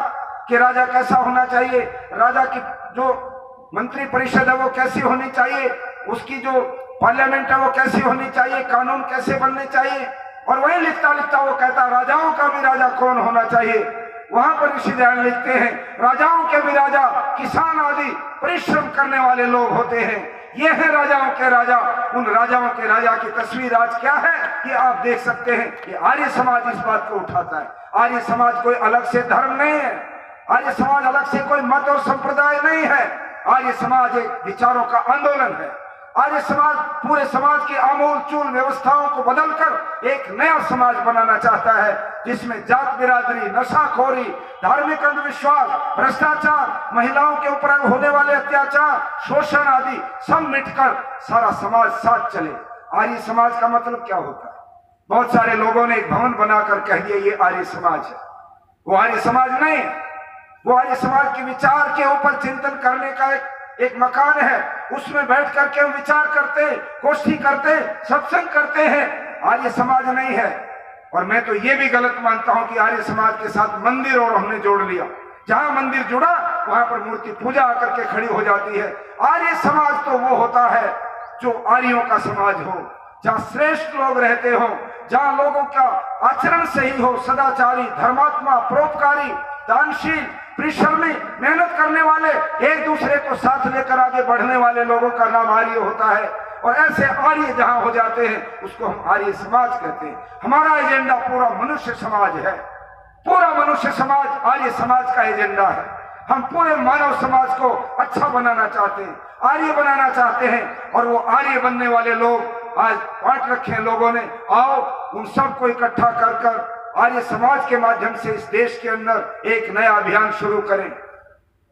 कि राजा कैसा होना चाहिए, राजा की जो मंत्री परिषद है वो कैसी होनी चाहिए, उसकी जो पार्लियामेंट है वो कैसी होनी चाहिए, कानून कैसे बनने चाहिए। और वही लिखता लिखता वो कहता राजाओं का भी राजा कौन होना चाहिए। वहां पर ऋषि दयानंद लिखते हैं राजाओं के भी राजा किसान आदि परिश्रम करने वाले लोग होते हैं। ये है राजाओं के राजा। उन राजाओं के राजा की तस्वीर आज क्या है ये आप देख सकते हैं। ये आर्य समाज इस बात को उठाता है। आर्य समाज कोई अलग से धर्म नहीं है, आर्य समाज अलग से कोई मत और संप्रदाय नहीं है। आर्य समाज एक विचारों का आंदोलन है। आर्य समाज पूरे समाज की आमूल चूल व्यवस्थाओं को बदलकर एक नया समाज बनाना चाहता है, जिसमें जात बिरादरी, नशाखोरी, धार्मिक अंधविश्वास, भ्रष्टाचार, महिलाओं के ऊपर होने वाले अत्याचार, शोषण आदि सब मिटकर सारा समाज साथ चले। आर्य समाज का मतलब क्या होता है? बहुत सारे लोगों ने एक भवन बनाकर कह दिया ये आर्य समाज है। वो आर्य समाज नहीं, वो आर्य समाज के विचार के ऊपर चिंतन करने का एक मकान है। उसमें बैठ करके हम विचार करते, गोष्ठी करते, सत्संग करते हैं। आर्य समाज नहीं है। और मैं तो ये भी गलत मानता हूं कि आर्य समाज के साथ मंदिर और हमने जोड़ लिया। जहां मंदिर जुड़ा वहां पर मूर्ति पूजा आकर के खड़ी हो जाती है। आर्य समाज तो वो होता है जो आर्यों का समाज हो, जहां श्रेष्ठ लोग रहते हो, जहां लोगों का आचरण सही हो, सदाचारी, धर्मात्मा, परोपकारी, दानशील, परिश्रमी, मेहनत करने वाले, एक दूसरे को साथ लेकर आगे बढ़ने वाले लोगों का नाम आर्य होता है। और ऐसे आर्य जहां हो जाते हैं उसको हम आर्य समाज कहते हैं। हमारा एजेंडा पूरा मनुष्य समाज है। पूरा मनुष्य समाज आर्य समाज का एजेंडा है। हम पूरे मानव समाज को अच्छा बनाना चाहते हैं, आर्य बनाना चाहते हैं। और वो आर्य बनने वाले लोग आज बांट रखे हैं लोगों ने। आओ उन सबको इकट्ठा कर कर आर्य समाज के माध्यम से इस देश के अंदर एक नया अभियान शुरू करें।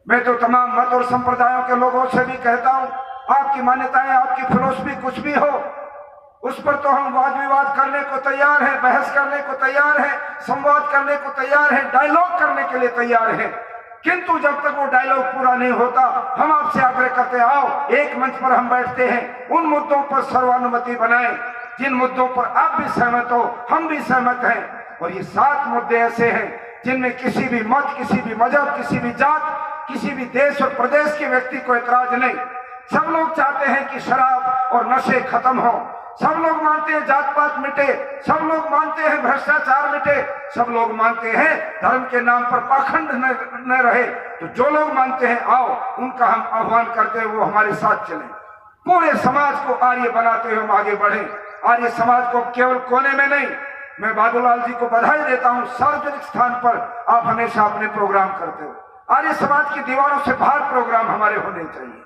मैं तो तमाम मत और संप्रदायों के लोगों से भी कहता हूं, आपकी मान्यताएं, आपकी फिलोसफी कुछ भी हो, उस पर तो हम वाद विवाद करने को तैयार हैं, बहस करने को तैयार हैं, संवाद करने को तैयार हैं, डायलॉग करने के लिए तैयार हैं। किंतु जब तक वो डायलॉग पूरा नहीं होता, हम आपसे आग्रह करते आओ एक मंच पर हम बैठते हैं, उन मुद्दों पर सर्वानुमति बनाएं जिन मुद्दों पर आप भी सहमत हो, हम भी सहमत हैं। और ये 7 मुद्दे ऐसे हैं जिनमें किसी भी मत, किसी भी मजहब, किसी भी जात, किसी भी देश और प्रदेश के व्यक्ति को एतराज नहीं। सब लोग चाहते हैं कि शराब और नशे खत्म हो, सब लोग मानते हैं जात पात मिटे, सब लोग मानते हैं भ्रष्टाचार मिटे, सब लोग मानते हैं धर्म के नाम पर पाखंड न रहे। तो जो लोग मानते हैं आओ, उनका हम आह्वान करते हैं वो हमारे साथ चलें, पूरे समाज को आर्य बनाते हुए हम आगे बढ़े। आर्य समाज को केवल कोने में नहीं, मैं बाबूलाल जी को बधाई देता हूं, सार्वजनिक स्थान पर आप हमेशा अपने प्रोग्राम करते हो। आर्य समाज की दीवारों से बाहर प्रोग्राम हमारे होने चाहिए,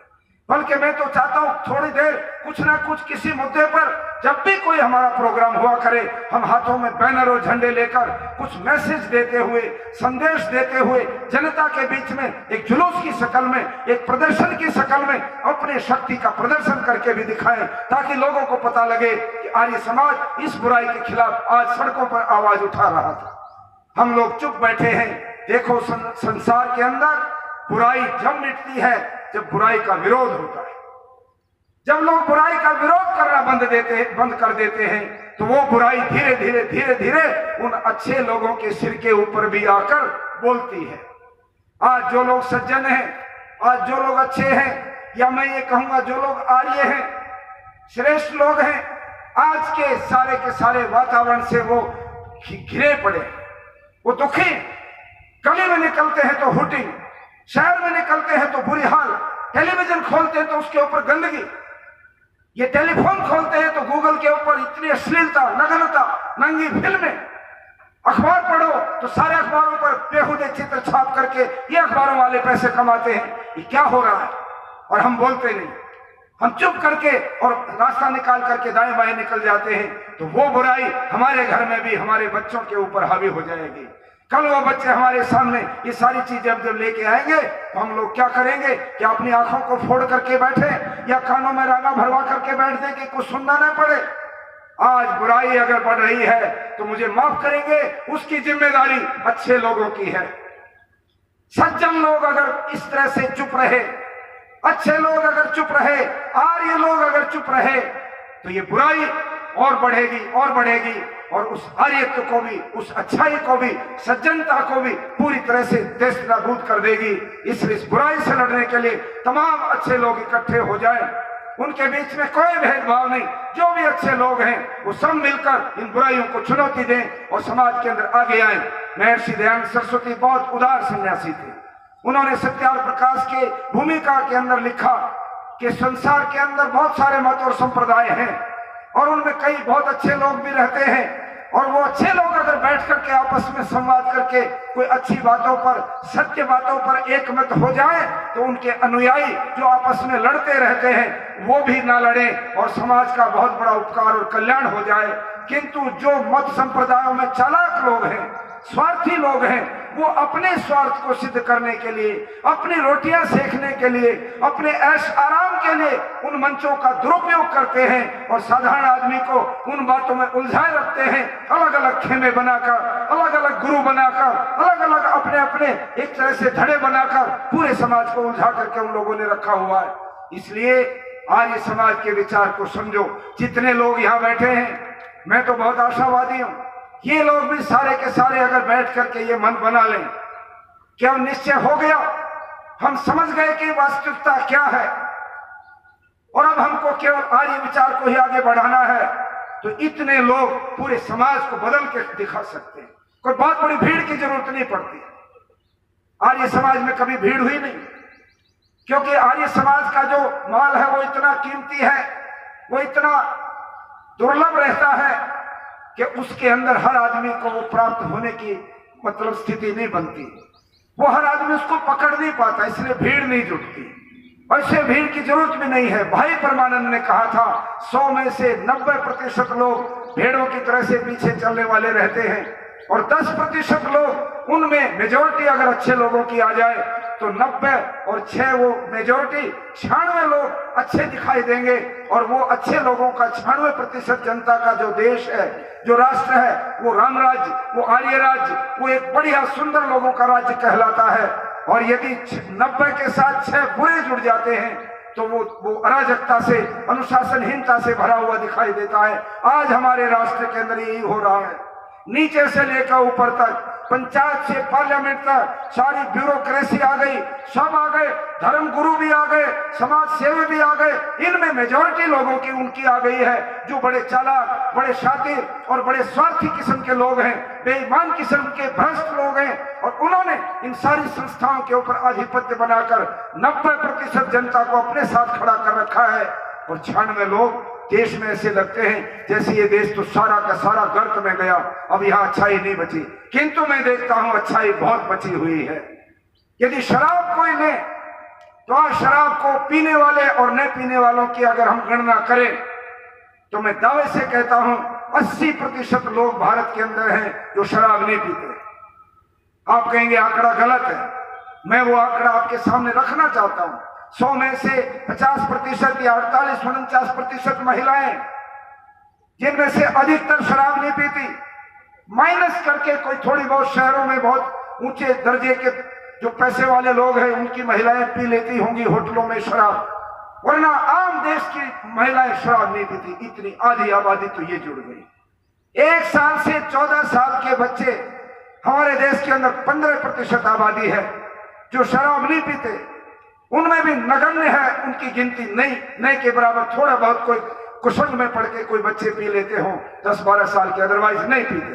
बल्कि मैं तो चाहता हूं थोड़ी देर कुछ ना कुछ किसी मुद्दे पर जब भी कोई हमारा प्रोग्राम हुआ करे, हम हाथों में बैनर और झंडे लेकर कुछ मैसेज देते हुए, संदेश देते हुए जनता के बीच में एक जुलूस की शक्ल में, एक प्रदर्शन की शक्ल में अपने शक्ति का प्रदर्शन करके भी दिखाएं, ताकि लोगों को पता लगे कि आर्य समाज इस बुराई के खिलाफ आज सड़कों पर आवाज उठा रहा था। हम लोग चुप बैठे हैं। देखो संसार के अंदर बुराई जब मिटती है जब बुराई का विरोध होता है। जब लोग बुराई का विरोध करना बंद कर देते हैं तो वो बुराई धीरे धीरे धीरे धीरे उन अच्छे लोगों के सिर के ऊपर भी आकर बोलती है। आज जो लोग सज्जन हैं, आज जो लोग अच्छे हैं, या मैं ये कहूंगा जो लोग आर्य हैं, श्रेष्ठ लोग हैं, आज के सारे वातावरण से वो घिरे पड़े, वो दुखी। गली में निकलते हैं तो हुटिंग, शहर में निकलते हैं तो बुरी हाल, टेलीविजन खोलते हैं तो उसके ऊपर गंदगी, ये टेलीफोन खोलते हैं तो गूगल के ऊपर इतनी अश्लीलता, नग्नता, नंगी फिल्में, अखबार पढ़ो तो सारे अखबारों पर बेहुदे चित्र छाप करके ये अखबारों वाले पैसे कमाते हैं। ये क्या हो रहा है? और हम बोलते नहीं, हम चुप करके और रास्ता निकाल करके दाएं बाएं निकल जाते हैं, तो वो बुराई हमारे घर में भी हमारे बच्चों के ऊपर हावी हो जाएगी। कल वो बच्चे हमारे सामने ये सारी चीजें जब लेके आएंगे तो हम लोग क्या करेंगे? क्या अपनी आंखों को फोड़ करके बैठे या कानों में रागा भरवा करके बैठ दें कि कुछ सुनना न पड़े? आज बुराई अगर बढ़ रही है तो मुझे माफ करेंगे, उसकी जिम्मेदारी अच्छे लोगों की है। सज्जन लोग अगर इस तरह से चुप रहे, अच्छे लोग अगर चुप रहे, आर्य लोग अगर चुप रहे, तो ये बुराई और बढ़ेगी और बढ़ेगी, और उस आर्यत्व को भी, उस अच्छाई को भी, सज्जनता को भी पूरी तरह से देश नाबूद कर देगी। इसलिए इस बुराई से लड़ने के लिए तमाम अच्छे लोग इकट्ठे हो जाएं, उनके बीच में कोई भेदभाव नहीं, जो भी अच्छे लोग हैं वो सब मिलकर इन बुराइयों को चुनौती दें और समाज के अंदर आगे आए। महर्षि दयानंद सरस्वती बहुत उदार सन्यासी थे। उन्होंने सत्याग्रह प्रकाश के भूमिका के अंदर लिखा कि संसार के अंदर बहुत सारे मत और संप्रदाय हैं और उनमें कई बहुत अच्छे लोग भी रहते हैं, और वो अच्छे लोग अगर बैठ करके आपस में संवाद करके कोई अच्छी बातों पर, सत्य बातों पर एक मत हो जाए तो उनके अनुयायी जो आपस में लड़ते रहते हैं वो भी ना लड़े और समाज का बहुत बड़ा उपकार और कल्याण हो जाए। किंतु जो मत संप्रदायों में चालाक लोग हैं, स्वार्थी लोग हैं, वो अपने स्वार्थ को सिद्ध करने के लिए, अपनी रोटियां सेकने के लिए, अपने ऐश आराम के लिए उन मंचों का दुरुपयोग करते हैं और साधारण आदमी को उन बातों में उलझाए रखते हैं। अलग अलग खेमे बनाकर, अलग अलग गुरु बनाकर, अलग अलग अपने अपने एक तरह से धड़े बनाकर पूरे समाज को उलझा करके उन लोगों ने रखा हुआ है। इसलिए आर्य समाज के विचार को समझो। जितने लोग यहाँ बैठे हैं, मैं तो बहुत आशावादी हूँ, ये लोग भी सारे के सारे अगर बैठ करके ये मन बना लें कि अब निश्चय हो गया, हम समझ गए कि वास्तविकता क्या है और अब हमको केवल आर्य विचार को ही आगे बढ़ाना है, तो इतने लोग पूरे समाज को बदल के दिखा सकते हैं। कोई बहुत बड़ी भीड़ की जरूरत नहीं पड़ती। आर्य समाज में कभी भीड़ हुई नहीं, क्योंकि आर्य समाज का जो माल है वो इतना कीमती है, वो इतना दुर्लभ रहता है कि उसके अंदर हर आदमी को वो प्राप्त होने की मतलब स्थिति नहीं बनती, वो हर आदमी उसको पकड़ नहीं पाता, इसलिए भीड़ नहीं जुटती। ऐसे भीड़ की जरूरत भी नहीं है। भाई परमानंद ने कहा था 100 में से 90% लोग भेड़ों की तरह से पीछे चलने वाले रहते हैं और 10% लोग, उनमें मेजोरिटी अगर अच्छे लोगों की आ जाए तो 90 और 6 वो मेजोरिटी 96 लोग अच्छे दिखाई देंगे, और वो अच्छे लोगों का 96% जनता का जो देश है, जो राष्ट्र है, वो राम राज्य, वो आर्य राज्य, वो एक बढ़िया सुंदर लोगों का राज्य कहलाता है। और यदि 90 के साथ 6 बुरे जुड़ जाते हैं तो वो अराजकता से, अनुशासनहीनता से भरा हुआ दिखाई देता है। आज हमारे राष्ट्र के अंदर यही हो रहा है। नीचे से लेकर ऊपर तक, पंचायत से पार्लियामेंट तक सारी ब्यूरोक्रेसी आ गई, सब आ गए, धर्म गुरु भी आ गए, समाज सेवी भी आ गए। इनमें मेजॉरिटी लोगों की उनकी आ गई है जो बड़े चालाक, बड़े शातिर और बड़े स्वार्थी किस्म के लोग हैं, बेईमान किस्म के भ्रष्ट लोग हैं। और उन्होंने इन सारी संस्थाओं के ऊपर आधिपत्य बनाकर 90% जनता को अपने साथ खड़ा कर रखा है। और 96 लोग देश में ऐसे लगते हैं जैसे ये देश तो सारा का सारा गर्त में गया, अब यहाँ अच्छाई नहीं बची। किंतु मैं देखता हूं अच्छाई बहुत बची हुई है। यदि शराब कोई ले तो आज शराब को पीने वाले और न पीने वालों की अगर हम गणना करें तो मैं दावे से कहता हूं 80% लोग भारत के अंदर हैं जो शराब नहीं पीते। आप कहेंगे आंकड़ा गलत है, मैं वो आंकड़ा आपके सामने रखना चाहता हूं। 100 में से 50% या 48-49% महिलाएं, जिनमें से अधिकतर शराब नहीं पीती, माइनस करके कोई थोड़ी बहुत शहरों में बहुत ऊंचे दर्जे के जो पैसे वाले लोग हैं उनकी महिलाएं पी लेती होंगी होटलों में शराब, वरना आम देश की महिलाएं शराब नहीं पीती। इतनी आधी आबादी तो ये जुड़ गई। 1 साल से 14 साल के बच्चे हमारे देश के अंदर 15% आबादी है जो शराब नहीं पीते। उनमें भी नगण्य है, उनकी गिनती नहीं के बराबर। थोड़ा बहुत कोई कुशल में पढ़ के कोई बच्चे पी लेते हो 10-12 साल के, अदरवाइज नहीं पीते।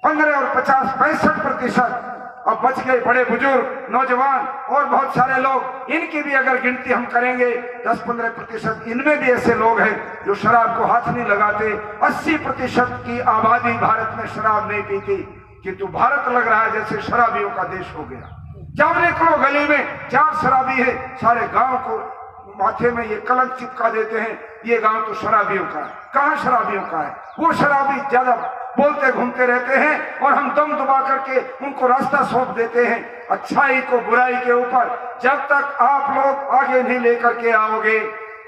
15 और 50-65% अब बच गए बड़े बुजुर्ग, नौजवान और बहुत सारे लोग। इनकी भी अगर गिनती हम करेंगे 10-15%, इनमें भी ऐसे लोग हैं जो शराब को हाथ नहीं लगाते। 80% की आबादी भारत में शराब नहीं पीती, किंतु भारत लग रहा है जैसे शराबियों का देश हो गया। जब निकलो गली में 4 शराबी है, सारे गांव को माथे में ये कलंक चिपका देते हैं, ये गांव तो शराबियों का है। कहां शराबियों का है? वो शराबी ज्यादा बोलते घूमते रहते हैं और हम दम दबा करके उनको रास्ता सौंप देते हैं अच्छाई को बुराई के ऊपर। जब तक आप लोग आगे नहीं लेकर के आओगे,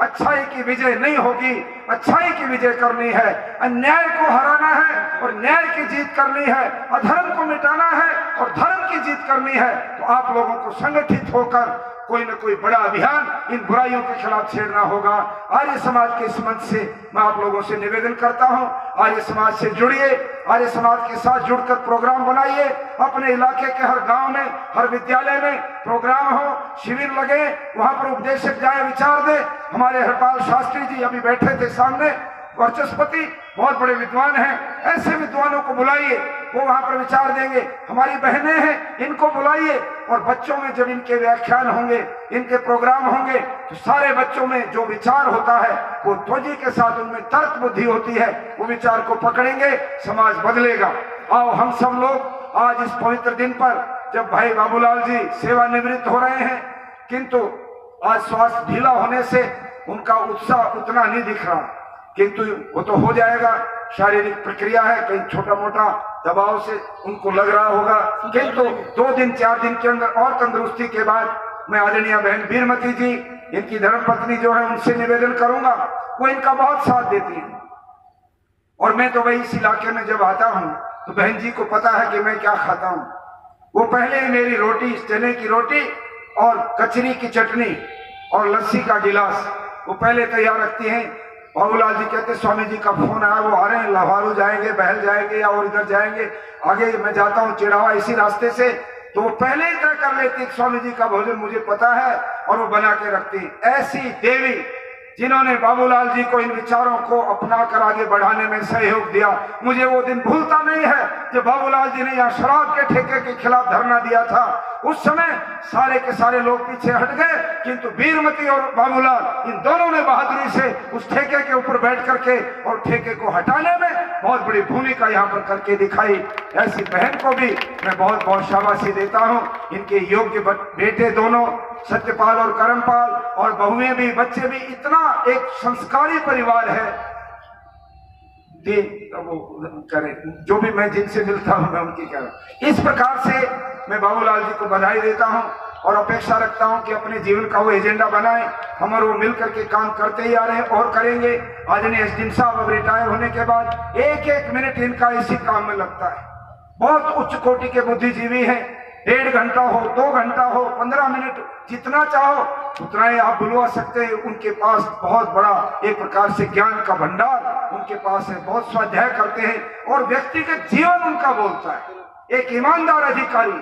अच्छाई की विजय नहीं होगी। अच्छाई की विजय करनी है, अन्याय को हराना है और न्याय की जीत करनी है, अधर्म को मिटाना है और धर्म की जीत करनी है। तो आप लोगों को संगठित होकर कोई न कोई बड़ा अभियान इन बुराइयों के खिलाफ छेड़ना होगा। आर्य समाज के इस मंच से मैं आप लोगों से निवेदन करता हूं, आर्य समाज से जुड़िए, आर्य समाज के साथ जुड़कर प्रोग्राम बनाइए। अपने इलाके के हर गांव में, हर विद्यालय में प्रोग्राम हो, शिविर लगे, वहां पर उपदेशक जाए, विचार दे। हमारे हरपाल शास्त्री जी अभी बैठे थे सामने, वाचस्पति, बहुत बड़े विद्वान हैं। ऐसे विद्वानों को बुलाइए, वो वहां पर विचार देंगे। हमारी बहनें हैं, इनको बुलाइए। और बच्चों में जब इनके व्याख्यान होंगे, इनके प्रोग्राम होंगे, तो सारे बच्चों में जो विचार होता है वो ध्वजी के साथ उनमें तर्क बुद्धि होती है, वो विचार को पकड़ेंगे, समाज बदलेगा। आओ हम सब लोग आज इस पवित्र दिन पर, जब भाई बाबूलाल जी सेवानिवृत्त हो रहे हैं, किंतु आज स्वास्थ्य ढीला होने से उनका उत्साह उतना नहीं दिख रहा, किंतु वो तो हो जाएगा। शारीरिक प्रक्रिया है, कहीं छोटा मोटा दबाव से उनको लग रहा होगा, किंतु 2 दिन 4 दिन के अंदर और तंदुरुस्ती के बाद मैं आदरणीय बहन बीरमती जी, इनकी धर्मपत्नी जो है, उनसे निवेदन करूंगा। वो इनका बहुत साथ देती है और मैं तो वही इस इलाके में जब आता हूं तो बहन जी को पता है कि मैं क्या खाता हूं। वो पहले मेरी रोटी, चने की रोटी और कचरी की चटनी और लस्सी का गिलास वो पहले तैयार रखती हैं। बाबूलाल जी कहते स्वामी जी का फोन आया, वो आ रहे हैं, लाहौर जाएंगे, बहल जाएंगे या और इधर जाएंगे, आगे मैं जाता हूँ चिड़ावा इसी रास्ते से, तो वो पहले ही तय कर लेती स्वामी जी का भोजन मुझे पता है और वो बना के रखती। ऐसी देवी जिन्होंने बाबूलाल जी को इन विचारों को अपनाकर आगे बढ़ाने में सहयोग दिया, मुझे वो दिन भूलता नहीं है जब बाबूलाल जी ने यहाँ शराब के ठेके के खिलाफ धरना दिया था। उस समय सारे के सारे लोग पीछे हट गए, किंतु बीरमती और बाबूलाल इन दोनों ने बहादुरी से उस ठेके के ऊपर बैठ करके और ठेके को हटाने में बहुत बड़ी भूमिका यहाँ पर करके दिखाई। ऐसी बहन को भी मैं बहुत बहुत शाबाशी देता हूँ। इनके योग्य बेटे दोनों, सत्यपाल और करमपाल, और बहुएं भी, बच्चे भी, इतना एक संस्कारी परिवार है। वो करे जो भी मैं जिनसे मिलता हूं मैं उनकी कह। इस प्रकार से मैं बाबूलाल जी को बधाई देता हूं और अपेक्षा रखता हूं कि अपने जीवन का वो एजेंडा बनाएं। हम और वो मिलकर के काम करते ही आ रहे हैं और करेंगे। आदरणीय एसडीएम साहब अब रिटायर होने के बाद 1-1 मिनट इनका इसी काम में लगता है। बहुत उच्च कोटि के बुद्धिजीवी हैं, 1.5 घंटा हो, 2 घंटा हो, 15 मिनट, जितना चाहो उतना ही आप बुलवा सकते हैं। उनके पास बहुत बड़ा एक प्रकार से ज्ञान का भंडार उनके पास है, बहुत स्वाध्याय करते हैं और व्यक्तिगत जीवन उनका बोलता है। एक ईमानदार अधिकारी,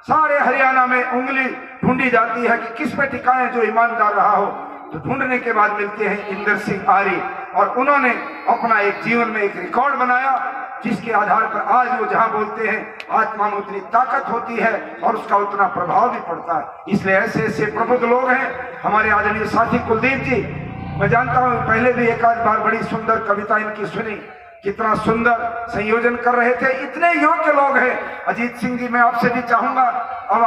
सारे हरियाणा में उंगली ढूंढी जाती है कि किस पे टिकाए जो ईमानदार रहा हो, तो ढूंढने के बाद मिलते हैं इंदर सिंह आर्य, और उन्होंने अपना एक जीवन में एक रिकॉर्ड बनाया जिसके आधार पर आज वो जहां बोलते हैं आत्मा में उतनी ताकत होती है और उसका उतना प्रभाव भी पड़ता है। इसलिए ऐसे ऐसे प्रबुद्ध लोग हैं। हमारे आदरणीय साथी कुलदीप जी, मैं जानता हूं पहले भी एक आध बार बड़ी सुंदर कविता इनकी सुनी, कितना सुंदर संयोजन कर रहे थे, इतने योग्य लोग हैं। अजीत सिंह जी, मैं आपसे भी चाहूंगा अब